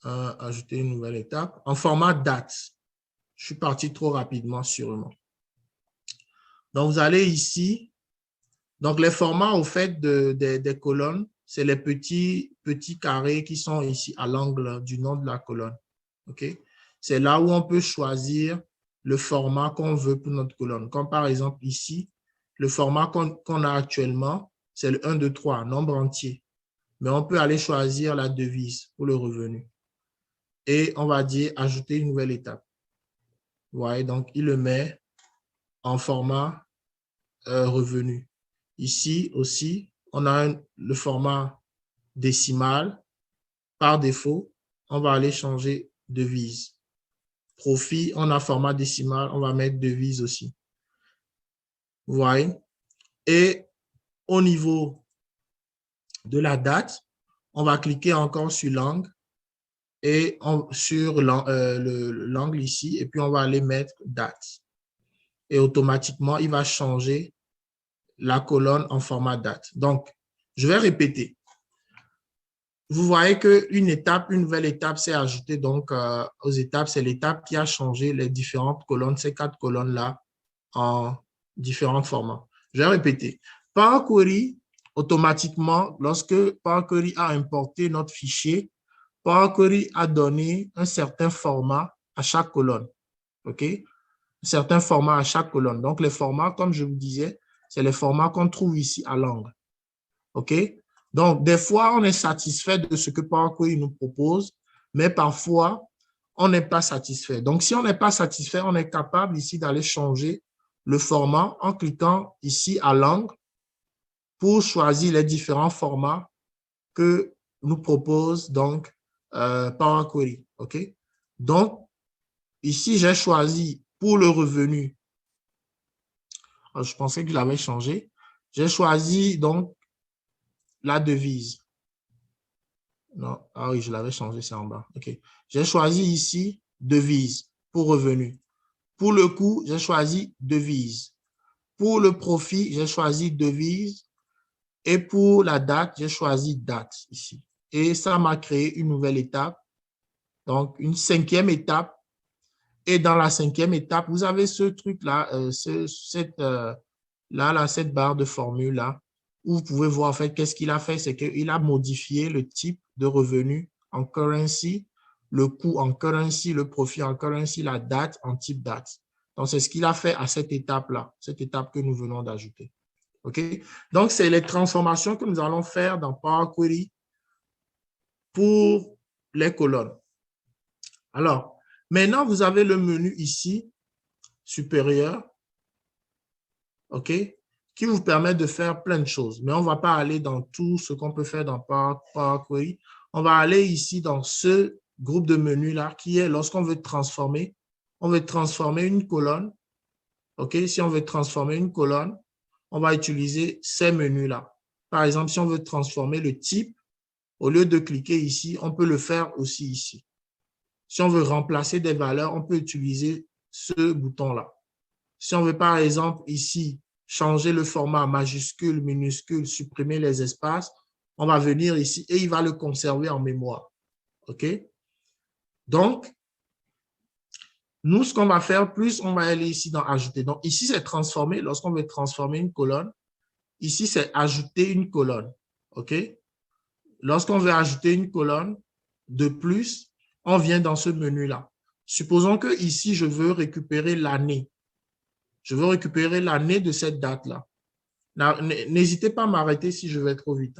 ajouter une nouvelle étape, en format date. Je suis parti trop rapidement, sûrement. Donc, vous allez ici. Donc, les formats, au fait, des colonnes, c'est les petits carrés qui sont ici à l'angle du nom de la colonne. OK? C'est là où on peut choisir le format qu'on veut pour notre colonne. Comme par exemple ici, le format qu'on a actuellement, c'est le 1, 2, 3, nombre entier. Mais on peut aller choisir la devise pour le revenu. Et on va dire ajouter une nouvelle étape. Vous voyez, donc il le met en format revenu. Ici aussi, on a le format décimal. Par défaut, on va aller changer devise. Profit, on a format décimal, on va mettre devise aussi. Vous voyez? Et au niveau de la date, on va cliquer encore sur l'angle et sur l'angle ici, et puis on va aller mettre date. Et automatiquement, il va changer la colonne en format date. Donc, je vais répéter. Vous voyez qu'une étape, une nouvelle étape s'est ajoutée donc aux étapes. C'est l'étape qui a changé les différentes colonnes, ces 4 colonnes-là, en différents formats. Je vais répéter. Power Query, automatiquement, lorsque Power Query a importé notre fichier, Power Query a donné un certain format à chaque colonne. OK? Un certain format à chaque colonne. Donc, les formats, comme je vous disais, c'est les formats qu'on trouve ici à l'angle. OK? Donc, des fois, on est satisfait de ce que Power Query nous propose, mais parfois, on n'est pas satisfait. Donc, si on n'est pas satisfait, on est capable ici d'aller changer le format en cliquant ici à l'angle pour choisir les différents formats que nous propose donc Power Query. OK? Donc, ici, j'ai choisi pour le revenu. Je pensais que je l'avais changé. J'ai choisi donc la devise. Non, ah oui, je l'avais changé, c'est en bas. OK. J'ai choisi ici devise pour revenu. Pour le coût, j'ai choisi devise. Pour le profit, j'ai choisi devise. Et pour la date, j'ai choisi date ici. Et ça m'a créé une nouvelle étape. Donc, une 5e étape. Et dans la 5e étape, vous avez ce truc-là, cette barre de formule-là, où vous pouvez voir en fait qu'est-ce qu'il a fait, c'est qu'il a modifié le type de revenu en currency, le coût en currency, le profit en currency, la date en type date. Donc, c'est ce qu'il a fait à cette étape-là, cette étape que nous venons d'ajouter. OK? Donc, c'est les transformations que nous allons faire dans Power Query pour les colonnes. Alors, maintenant, vous avez le menu ici, supérieur, OK, qui vous permet de faire plein de choses. Mais on ne va pas aller dans tout ce qu'on peut faire dans Power Query. On va aller ici dans ce groupe de menus-là qui est lorsqu'on veut transformer, on veut transformer une colonne. OK, si on veut transformer une colonne, on va utiliser ces menus-là. Par exemple, si on veut transformer le type, Au lieu de cliquer ici, on peut le faire aussi ici. Si on veut remplacer des valeurs, on peut utiliser ce bouton-là. Si on veut, par exemple, ici, changer le format majuscule, minuscule, supprimer les espaces, on va venir ici et il va le conserver en mémoire. OK? Donc, nous, ce qu'on va faire, plus on va aller ici dans ajouter. Donc, ici, c'est transformer. Lorsqu'on veut transformer une colonne, ici, c'est ajouter une colonne. OK? Lorsqu'on veut ajouter une colonne de plus, on vient dans ce menu-là. Supposons que ici, je veux récupérer l'année. Je veux récupérer l'année de cette date-là. N'hésitez pas à m'arrêter si je vais trop vite.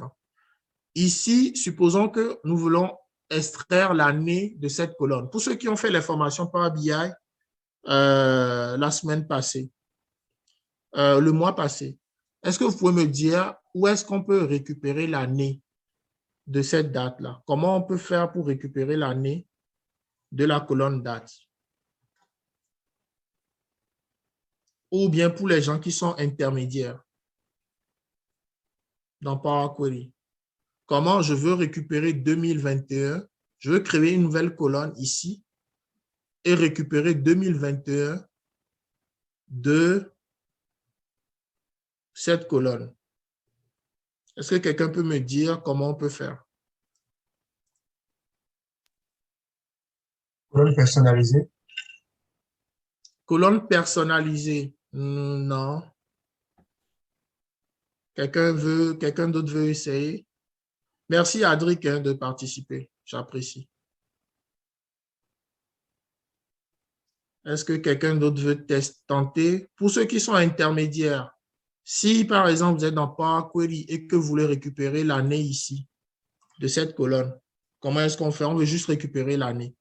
Ici, supposons que nous voulons extraire l'année de cette colonne. Pour ceux qui ont fait les formations Power BI la semaine passée, le mois passé, est-ce que vous pouvez me dire où est-ce qu'on peut récupérer l'année de cette date-là? Comment on peut faire pour récupérer l'année de la colonne date? Ou bien pour les gens qui sont intermédiaires dans Power Query. Comment je veux récupérer 2021? Je veux créer une nouvelle colonne ici et récupérer 2021 de cette colonne. Est-ce que quelqu'un peut me dire comment on peut faire? Colonne personnalisée. Colonne personnalisée. Non. Quelqu'un d'autre veut essayer? Merci, Adric, de participer. J'apprécie. Est-ce que quelqu'un d'autre veut tenter? Pour ceux qui sont intermédiaires, si, par exemple, vous êtes dans Power Query et que vous voulez récupérer l'année ici de cette colonne, comment est-ce qu'on fait? On veut juste récupérer l'année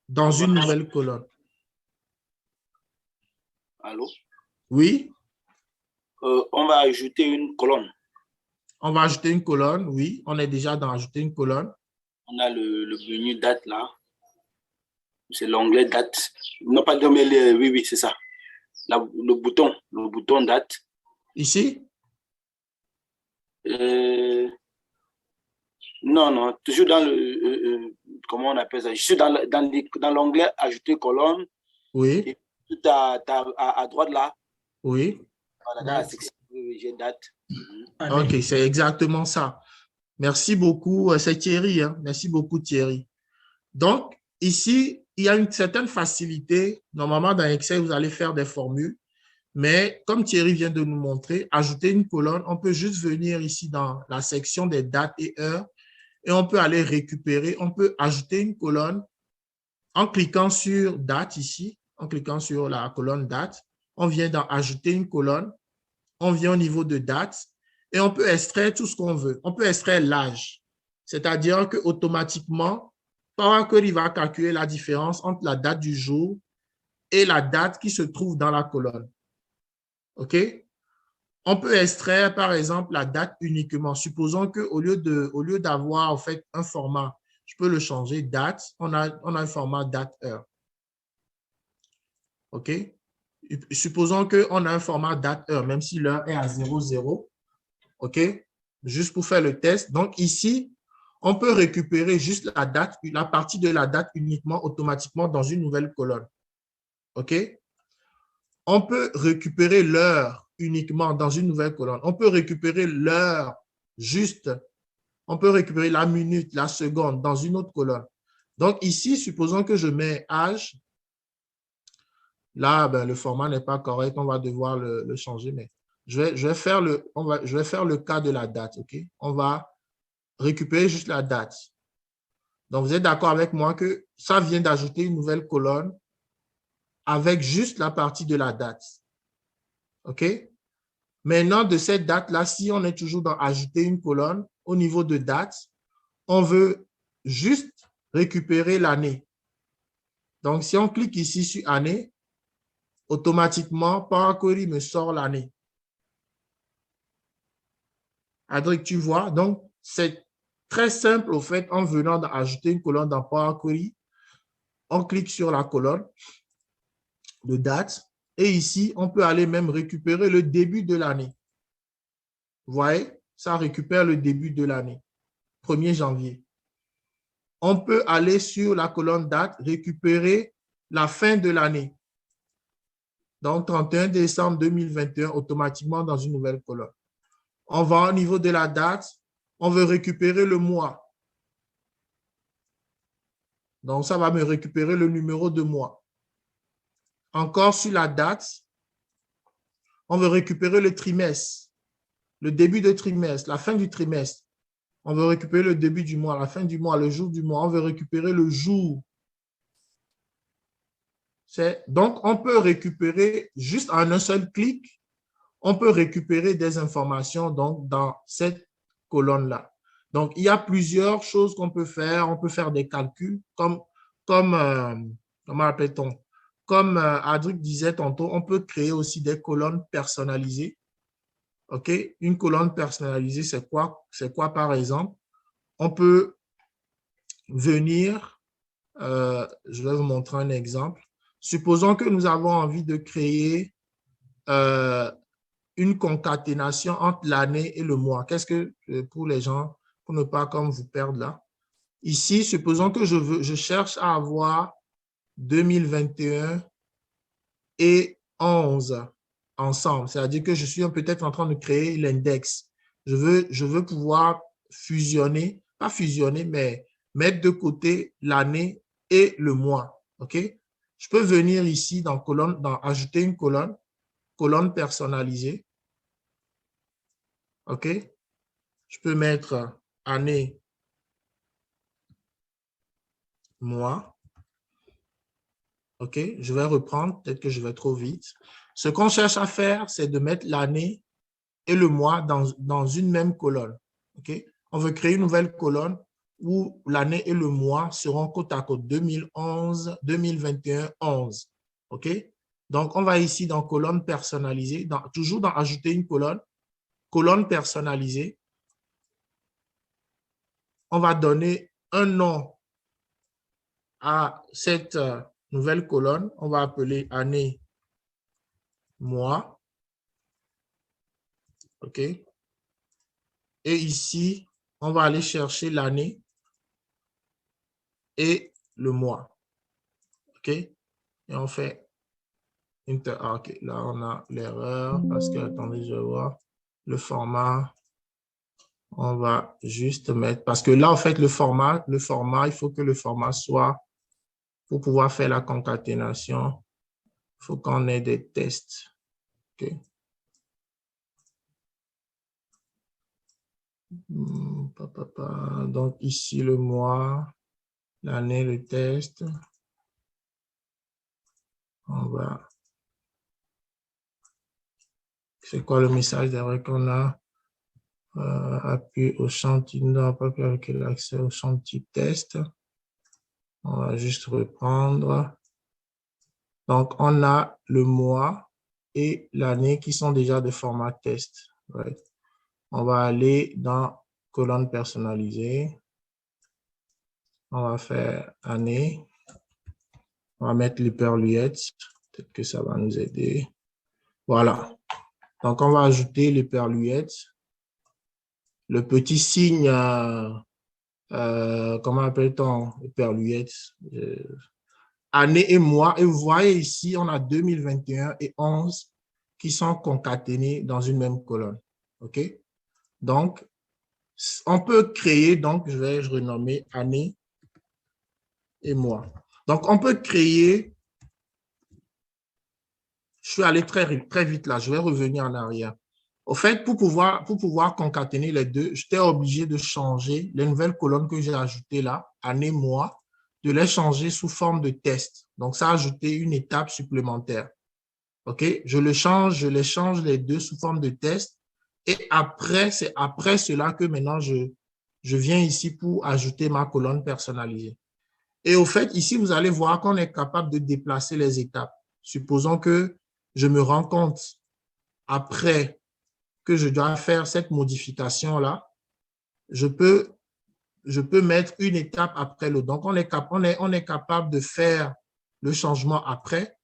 dans une nouvelle colonne. Allô? Oui? On va ajouter une colonne. On va ajouter une colonne, oui. On est déjà dans ajouter une colonne. On a le menu date là. C'est l'onglet date. Non, pas de mais oui, c'est ça. Le bouton date. Ici? Non, toujours dans le, comment on appelle ça? Je suis dans l'onglet ajouter colonne. Oui. Et tout à droite là. Oui. Voilà, dans la section j'ai date. OK, c'est exactement ça. Merci beaucoup. C'est Thierry. Merci beaucoup, Thierry. Donc, ici, il y a une certaine facilité. Normalement, dans Excel, vous allez faire des formules. Mais comme Thierry vient de nous montrer, ajouter une colonne, on peut juste venir ici dans la section des dates et heures et on peut aller récupérer, on peut ajouter une colonne en cliquant sur date ici, en cliquant sur la colonne date. On vient dans ajouter une colonne, on vient au niveau de date et on peut extraire tout ce qu'on veut. On peut extraire l'âge, c'est-à-dire qu'automatiquement, Power Query va calculer la différence entre la date du jour et la date qui se trouve dans la colonne. OK? On peut extraire, par exemple, la date uniquement. Supposons qu'au lieu d'avoir en fait un format, je peux le changer, date, on a un format date-heure. OK? Supposons qu'on a un format date-heure, même si l'heure est à 00. OK? Juste pour faire le test. Donc, ici, on peut récupérer juste la date, la partie de la date uniquement automatiquement dans une nouvelle colonne. OK? On peut récupérer l'heure uniquement dans une nouvelle colonne. On peut récupérer l'heure juste. On peut récupérer la minute, la seconde dans une autre colonne. Donc, ici, supposons que je mets âge. Là, ben, le format n'est pas correct. On va devoir le changer, mais je vais faire le cas de la date. OK? On va récupérer juste la date. Donc, vous êtes d'accord avec moi que ça vient d'ajouter une nouvelle colonne avec juste la partie de la date. OK? Maintenant, de cette date-là, si on est toujours dans ajouter une colonne, au niveau de date, on veut juste récupérer l'année. Donc, si on clique ici sur année, automatiquement, Power Query me sort l'année. Adric, tu vois? Donc, c'est très simple au fait, en venant d'ajouter une colonne dans Power Query, on clique sur la colonne de date et ici, on peut aller même récupérer le début de l'année. Vous voyez? Ça récupère le début de l'année. 1er janvier. On peut aller sur la colonne date, récupérer la fin de l'année. Donc, 31 décembre 2021, automatiquement dans une nouvelle colonne. On va au niveau de la date, on veut récupérer le mois. Donc, ça va me récupérer le numéro de mois. Encore sur la date, on veut récupérer le trimestre, le début de trimestre, la fin du trimestre. On veut récupérer le début du mois, la fin du mois, le jour du mois. On veut récupérer le jour. Donc, on peut récupérer juste en un seul clic, on peut récupérer des informations donc, dans cette colonne-là. Donc, il y a plusieurs choses qu'on peut faire. On peut faire des calculs comment appelle-t-on? Comme Adric disait tantôt, on peut créer aussi des colonnes personnalisées. OK? Une colonne personnalisée, c'est quoi? C'est quoi, par exemple? On peut venir, je vais vous montrer un exemple. Supposons que nous avons envie de créer une concaténation entre l'année et le mois. Qu'est-ce que, pour les gens, pour ne pas comme vous perdre là, ici, supposons que je cherche à avoir 2021 et 11 ensemble. C'est-à-dire que je suis peut-être en train de créer l'index. Je veux pouvoir fusionner, pas fusionner, mais mettre de côté l'année et le mois. OK? Je peux venir ici dans colonne, ajouter une colonne personnalisée. OK? Je peux mettre année, mois. OK? Je vais reprendre, peut-être que je vais trop vite. Ce qu'on cherche à faire, c'est de mettre l'année et le mois dans une même colonne. OK? On veut créer une nouvelle colonne où l'année et le mois seront côte à côte, 2011, 2021, 11. OK? Donc, on va ici dans colonne personnalisée, toujours dans ajouter une colonne personnalisée. On va donner un nom à cette nouvelle colonne. On va appeler année, mois. OK? Et ici, on va aller chercher l'année et le mois. OK? Et on fait OK, là, on a l'erreur parce que, attendez, je vois le format. On va juste mettre, parce que là, en fait, le format, il faut que le format soit, pour pouvoir faire la concaténation, il faut qu'on ait des tests. OK? Donc, ici, le mois, l'année, le test. On va... C'est quoi le message derrière qu'on a? Appui au champ type, non, pas avec l'accès au champ type test. On va juste reprendre. Donc, on a le mois et l'année qui sont déjà de format test. Ouais. On va aller dans colonne personnalisée. On va faire année. On va mettre l'hyperluette. Peut-être que ça va nous aider. Voilà. Donc, on va ajouter l'hyperluette. Le petit signe, comment appelle-t-on hyperluette? Année et mois. Et vous voyez ici, on a 2021 et 11 qui sont concaténés dans une même colonne. OK? Donc, on peut créer, donc je vais renommer année et mois. Donc, on peut créer, je suis allé très vite là, je vais revenir en arrière. Au fait, pour pouvoir concaténer les deux, j'étais obligé de changer les nouvelles colonnes que j'ai ajoutées là, année, mois, de les changer sous forme de test. Donc, ça a ajouté une étape supplémentaire. OK? Je les change les deux sous forme de test. Et après, c'est après cela que maintenant, je viens ici pour ajouter ma colonne personnalisée. Et au fait, ici, vous allez voir qu'on est capable de déplacer les étapes. Supposons que je me rends compte après que je dois faire cette modification-là, je peux mettre une étape après l'autre. Donc, on est capable de faire le changement après.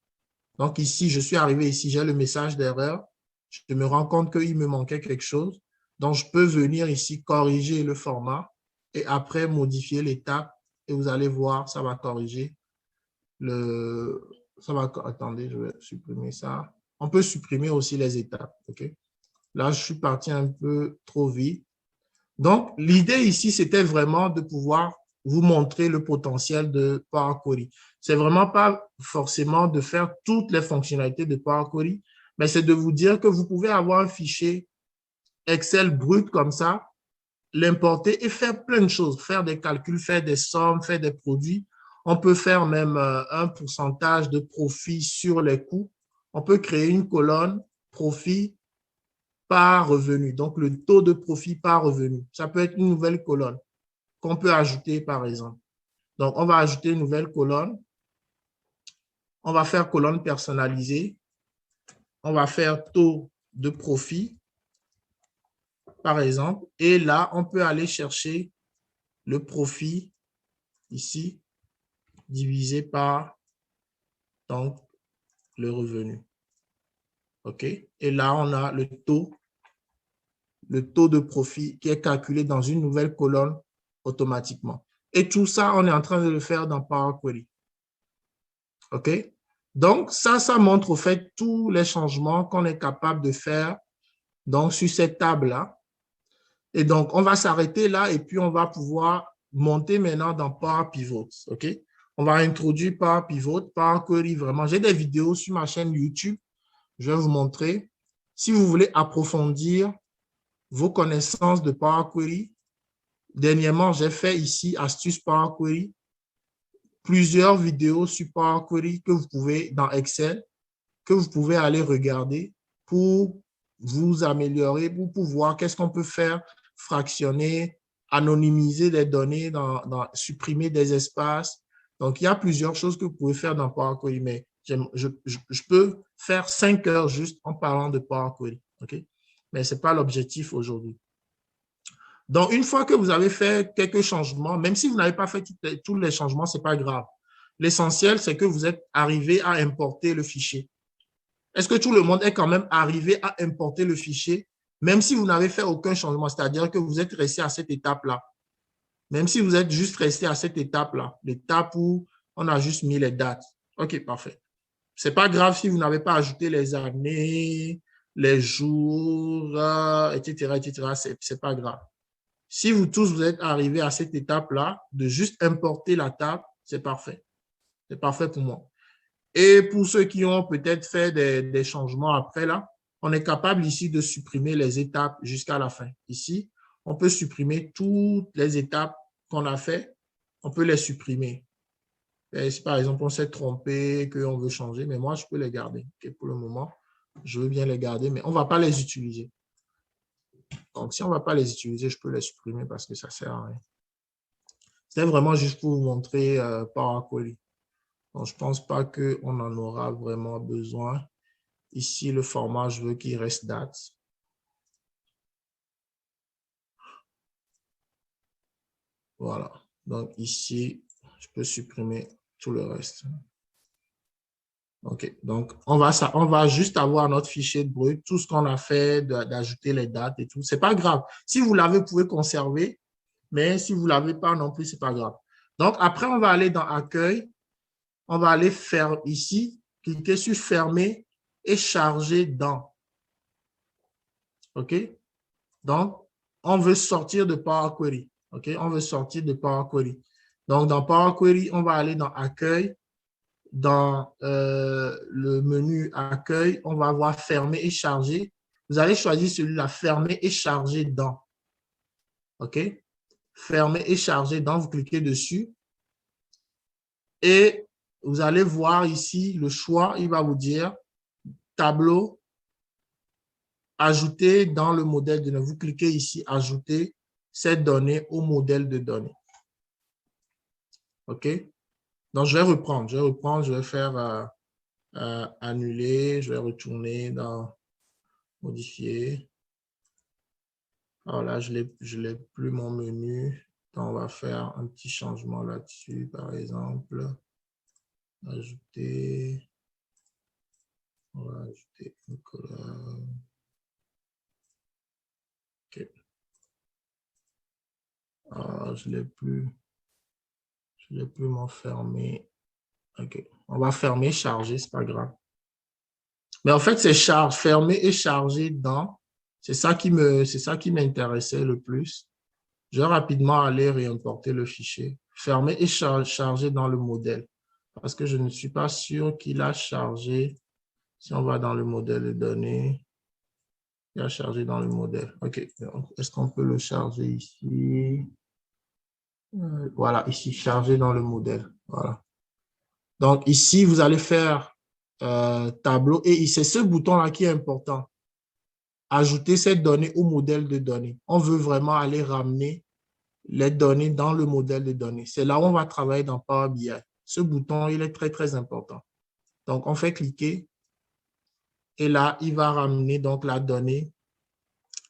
Donc, ici, je suis arrivé ici, j'ai le message d'erreur. Je me rends compte qu'il me manquait quelque chose. Donc, je peux venir ici corriger le format et après modifier l'étape et vous allez voir, ça va corriger attendez, je vais supprimer ça. On peut supprimer aussi les étapes. OK? Là, je suis parti un peu trop vite. Donc, l'idée ici, c'était vraiment de pouvoir vous montrer le potentiel de Power Query. C'est vraiment pas forcément de faire toutes les fonctionnalités de Power Query, mais c'est de vous dire que vous pouvez avoir un fichier Excel brut comme ça, l'importer et faire plein de choses, faire des calculs, faire des sommes, faire des produits. On peut faire même un pourcentage de profit sur les coûts. On peut créer une colonne profit par revenu, donc le taux de profit par revenu. Ça peut être une nouvelle colonne qu'on peut ajouter, par exemple. Donc, on va ajouter une nouvelle colonne. On va faire colonne personnalisée. On va faire taux de profit, par exemple. Et là, on peut aller chercher le profit ici, divisé par donc, le revenu. OK? Et là, on a le taux de profit qui est calculé dans une nouvelle colonne automatiquement. Et tout ça, on est en train de le faire dans Power Query. OK? Donc, ça montre au fait tous les changements qu'on est capable de faire donc, sur cette table-là. Et donc, on va s'arrêter là et puis on va pouvoir monter maintenant dans Power Pivot. OK? On va introduire Power Pivot, Power Query vraiment. J'ai des vidéos sur ma chaîne YouTube. Je vais vous montrer. Si vous voulez approfondir vos connaissances de Power Query, dernièrement, j'ai fait ici Astuces Power Query, plusieurs vidéos sur Power Query que vous pouvez, dans Excel, que vous pouvez aller regarder pour vous améliorer, pour pouvoir, qu'est-ce qu'on peut faire, fractionner, anonymiser des données, supprimer des espaces. Donc, il y a plusieurs choses que vous pouvez faire dans Power Query, mais je peux faire 5 heures juste en parlant de Power Query. OK? Mais ce n'est pas l'objectif aujourd'hui. Donc, une fois que vous avez fait quelques changements, même si vous n'avez pas fait tous les changements, ce n'est pas grave. L'essentiel, c'est que vous êtes arrivé à importer le fichier. Est-ce que tout le monde est quand même arrivé à importer le fichier, même si vous n'avez fait aucun changement, c'est-à-dire que vous êtes resté à cette étape-là? Même si vous êtes juste resté à cette étape-là, l'étape où on a juste mis les dates. OK, parfait. Ce n'est pas grave si vous n'avez pas ajouté les années, les jours, etc., etc. Ce n'est pas grave. Si vous tous, vous êtes arrivés à cette étape-là, de juste importer la table, c'est parfait. C'est parfait pour moi. Et pour ceux qui ont peut-être fait des changements après, là, on est capable ici de supprimer les étapes jusqu'à la fin. Ici, on peut supprimer toutes les étapes qu'on a fait. On peut les supprimer. Et si par exemple, on s'est trompé, qu'on veut changer, mais moi, je peux les garder. Okay, pour le moment, je veux bien les garder, mais on ne va pas les utiliser. Donc, si on ne va pas les utiliser, je peux les supprimer parce que ça ne sert à rien. C'est vraiment juste pour vous montrer Power Query. Donc, je ne pense pas qu'on en aura vraiment besoin. Ici, le format, je veux qu'il reste date. Voilà. Donc, ici, je peux supprimer tout le reste. OK. Donc, on va juste avoir notre fichier de brut, tout ce qu'on a fait, d'ajouter les dates et tout. Ce n'est pas grave. Si vous l'avez, vous pouvez conserver, mais si vous ne l'avez pas non plus, ce n'est pas grave. Donc, après, on va aller dans Accueil. On va aller faire ici, cliquer sur Fermer et Charger dans. OK? Donc, on veut sortir de Power Query. OK? On veut sortir de Power Query. Donc, dans Power Query, on va aller dans Accueil. Dans le menu Accueil, on va avoir Fermer et Charger. Vous allez choisir celui-là, Fermer et Charger dans. OK? Fermer et Charger dans, vous cliquez dessus. Et vous allez voir ici le choix, il va vous dire tableau, ajouter dans le modèle de données. Vous cliquez ici, ajouter cette donnée au modèle de données. OK? Donc, je vais reprendre, je vais faire annuler, je vais retourner dans modifier. Alors là, je n'ai plus mon menu. Donc, on va faire un petit changement là-dessus, par exemple. Ajouter. On va ajouter une colonne. OK. Alors, je ne l'ai plus m'enfermer. OK. On va fermer, charger, c'est pas grave. Mais en fait, c'est fermer et charger dans. C'est ça qui m'intéressait le plus. Je vais rapidement aller réimporter le fichier. Fermer et charger dans le modèle. Parce que je ne suis pas sûr qu'il a chargé. Si on va dans le modèle de données, il a chargé dans le modèle. OK. Est-ce qu'on peut le charger ici? Voilà, ici, charger dans le modèle. Voilà. Donc, ici, vous allez faire tableau et c'est ce bouton-là qui est important. Ajouter cette donnée au modèle de données. On veut vraiment aller ramener les données dans le modèle de données. C'est là où on va travailler dans Power BI. Ce bouton, il est très, très important. Donc, on fait cliquer et là, il va ramener donc la donnée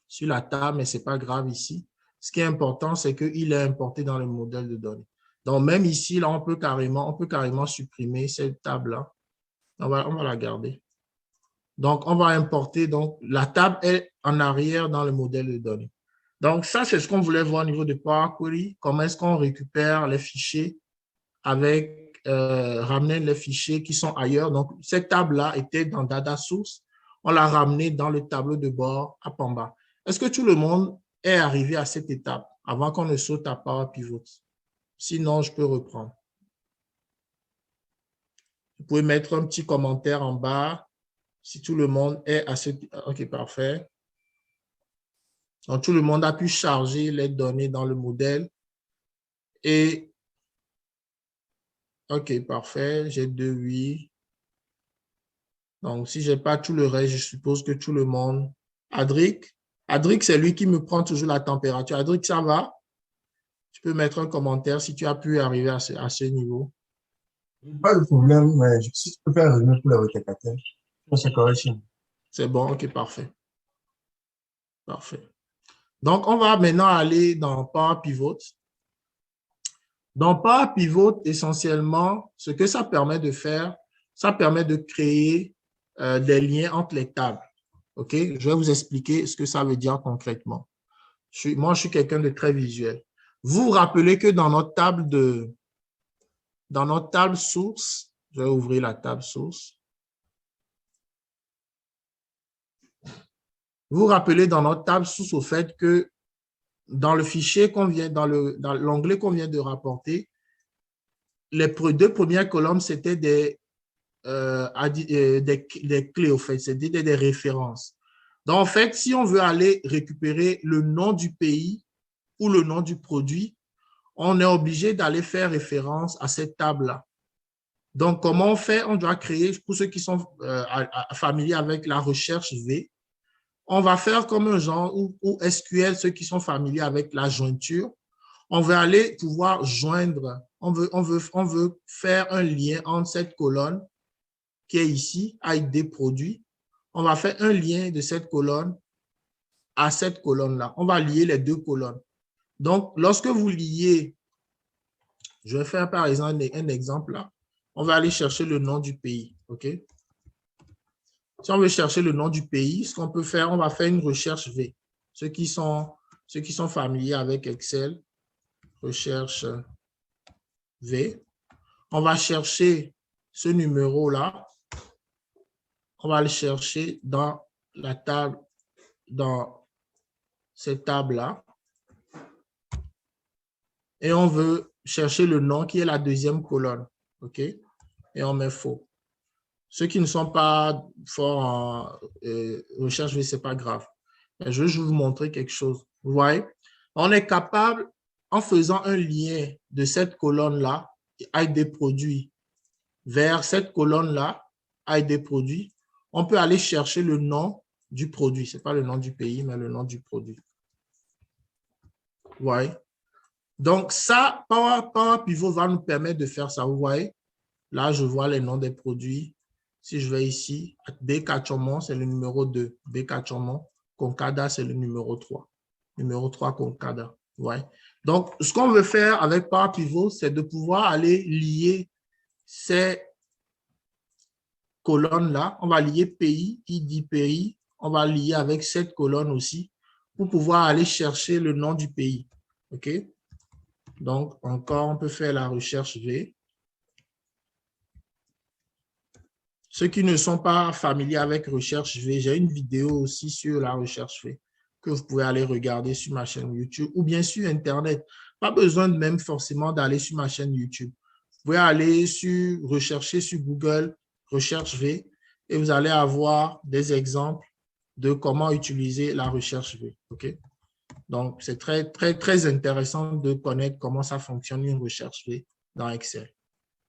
sur la table, mais ce n'est pas grave ici. Ce qui est important, c'est qu'il est importé dans le modèle de données. Donc, même ici, là, on peut carrément supprimer cette table-là. On va la garder. Donc, on va importer, donc, la table est en arrière dans le modèle de données. Donc, ça, c'est ce qu'on voulait voir au niveau de Power Query. Comment est-ce qu'on récupère les fichiers avec, ramener les fichiers qui sont ailleurs. Donc, cette table-là était dans Data Source. On l'a ramenée dans le tableau de bord à Pamba. Est-ce que tout le monde est arrivé à cette étape avant qu'on ne saute à Power Pivot? Sinon, je peux reprendre. Vous pouvez mettre un petit commentaire en bas si tout le monde est à cette... OK, parfait. Donc, tout le monde a pu charger les données dans le modèle. Et, OK, parfait. J'ai 2, oui. Donc, si je n'ai pas tout le reste, je suppose que tout le monde... Adric, c'est lui qui me prend toujours la température. Adric, ça va? Tu peux mettre un commentaire si tu as pu arriver à ce niveau. Pas de problème, mais si tu peux faire un résumé pour les retardataires, c'est correct. C'est bon, OK, parfait. Parfait. Donc, on va maintenant aller dans Power Pivot. Dans Power Pivot, essentiellement, ce que ça permet de faire, ça permet de créer des liens entre les tables. OK? Je vais vous expliquer ce que ça veut dire concrètement. Moi, je suis quelqu'un de très visuel. Vous vous rappelez que dans notre table source, je vais ouvrir la table source. Vous vous rappelez dans notre table source au fait que dans le fichier qu'on vient, dans l'onglet qu'on vient de rapporter, les deux premières colonnes, c'était des clés, au fait, c'était des références. Donc, en fait, si on veut aller récupérer le nom du pays ou le nom du produit, on est obligé d'aller faire référence à cette table-là. Donc, comment on fait? On doit créer, pour ceux qui sont familiers avec la recherche V, on va faire comme un genre, ou SQL, ceux qui sont familiers avec la jointure, on va aller pouvoir joindre, on veut faire un lien entre cette colonne qui est ici, avec des produits. On va faire un lien de cette colonne à cette colonne-là. On va lier les deux colonnes. Donc, lorsque vous liez, je vais faire par exemple un exemple là. On va aller chercher le nom du pays. OK? Si on veut chercher le nom du pays, ce qu'on peut faire, on va faire une recherche V. Ceux qui sont familiers avec Excel, recherche V. On va chercher ce numéro-là. On va le chercher dans la table, dans cette table-là. Et on veut chercher le nom qui est la deuxième colonne. OK? Et on met faux. Ceux qui ne sont pas forts en recherche, ce n'est pas grave. Mais je vais vous montrer quelque chose. Vous voyez? On est capable, en faisant un lien de cette colonne-là avec des produits vers cette colonne-là avec des produits, on peut aller chercher le nom du produit. Ce n'est pas le nom du pays, mais le nom du produit. Vous voyez? Donc, ça, Power Pivot va nous permettre de faire ça. Vous voyez? Là, je vois les noms des produits. Si je vais ici, Bécachomon, c'est le numéro 2. Bécachomon, Concada, c'est le numéro 3. Numéro 3, Concada. Ouais. Donc, ce qu'on veut faire avec Power Pivot, c'est de pouvoir aller lier ces colonnes-là. On va lier pays, qui dit pays. On va lier avec cette colonne aussi pour pouvoir aller chercher le nom du pays. OK? Donc, encore, on peut faire la recherche V. Ceux qui ne sont pas familiers avec recherche V, j'ai une vidéo aussi sur la recherche V que vous pouvez aller regarder sur ma chaîne YouTube ou bien sur Internet. Pas besoin de même forcément d'aller sur ma chaîne YouTube. Vous pouvez aller rechercher sur Google recherche V et vous allez avoir des exemples de comment utiliser la recherche V. OK? Donc, c'est très, très, très intéressant de connaître comment ça fonctionne une recherche V dans Excel.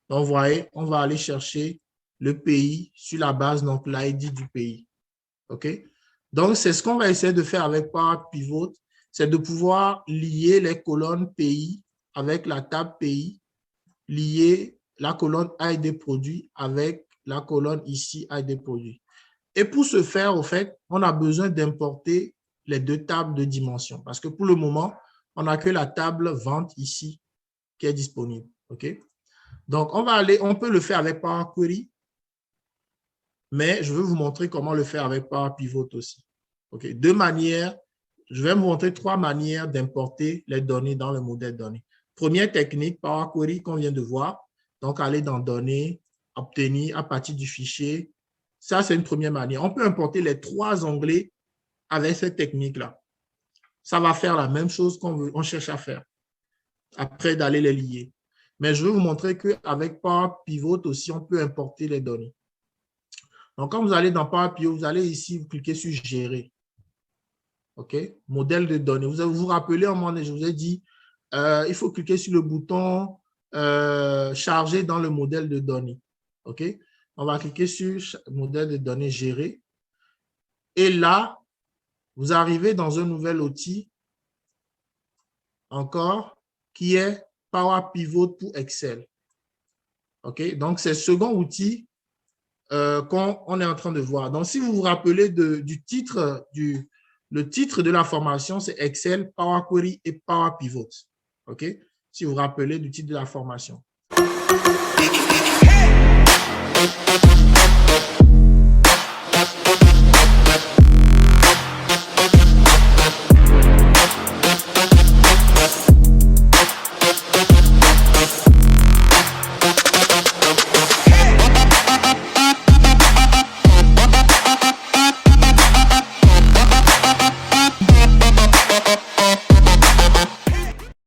Donc, vous voyez, on va aller chercher le pays sur la base, donc l'ID du pays. OK? Donc, c'est ce qu'on va essayer de faire avec Power Pivot, c'est de pouvoir lier les colonnes pays avec la table pays, lier la colonne ID produit avec la colonne ici ID produit. Et pour ce faire, au fait, on a besoin d'importer les deux tables de dimension parce que pour le moment, on n'a que la table vente ici qui est disponible. OK? Donc, on peut le faire avec Power Query, mais je veux vous montrer comment le faire avec Power Pivot aussi. OK? Deux manières, je vais vous montrer trois manières d'importer les données dans le modèle de données. Première technique, Power Query qu'on vient de voir. Donc, aller dans Données, obtenir à partir du fichier. Ça, c'est une première manière. On peut importer les trois onglets avec cette technique-là. Ça va faire la même chose qu'on cherche à faire après d'aller les lier. Mais je veux vous montrer qu'avec Power Pivot aussi, on peut importer les données. Donc, quand vous allez dans Power Pivot, vous allez ici, vous cliquez sur Gérer. OK? Modèle de données. Vous vous rappelez, je vous ai dit, il faut cliquer sur le bouton Charger dans le modèle de données. OK? On va cliquer sur Modèle de données Gérer. Et là, vous arrivez dans un nouvel outil, encore, qui est Power Pivot pour Excel. OK? Donc, c'est le second outil qu'on est en train de voir. Donc, si vous vous rappelez du titre, le titre de la formation, c'est Excel, Power Query et Power Pivot. OK? Si vous vous rappelez du titre de la formation.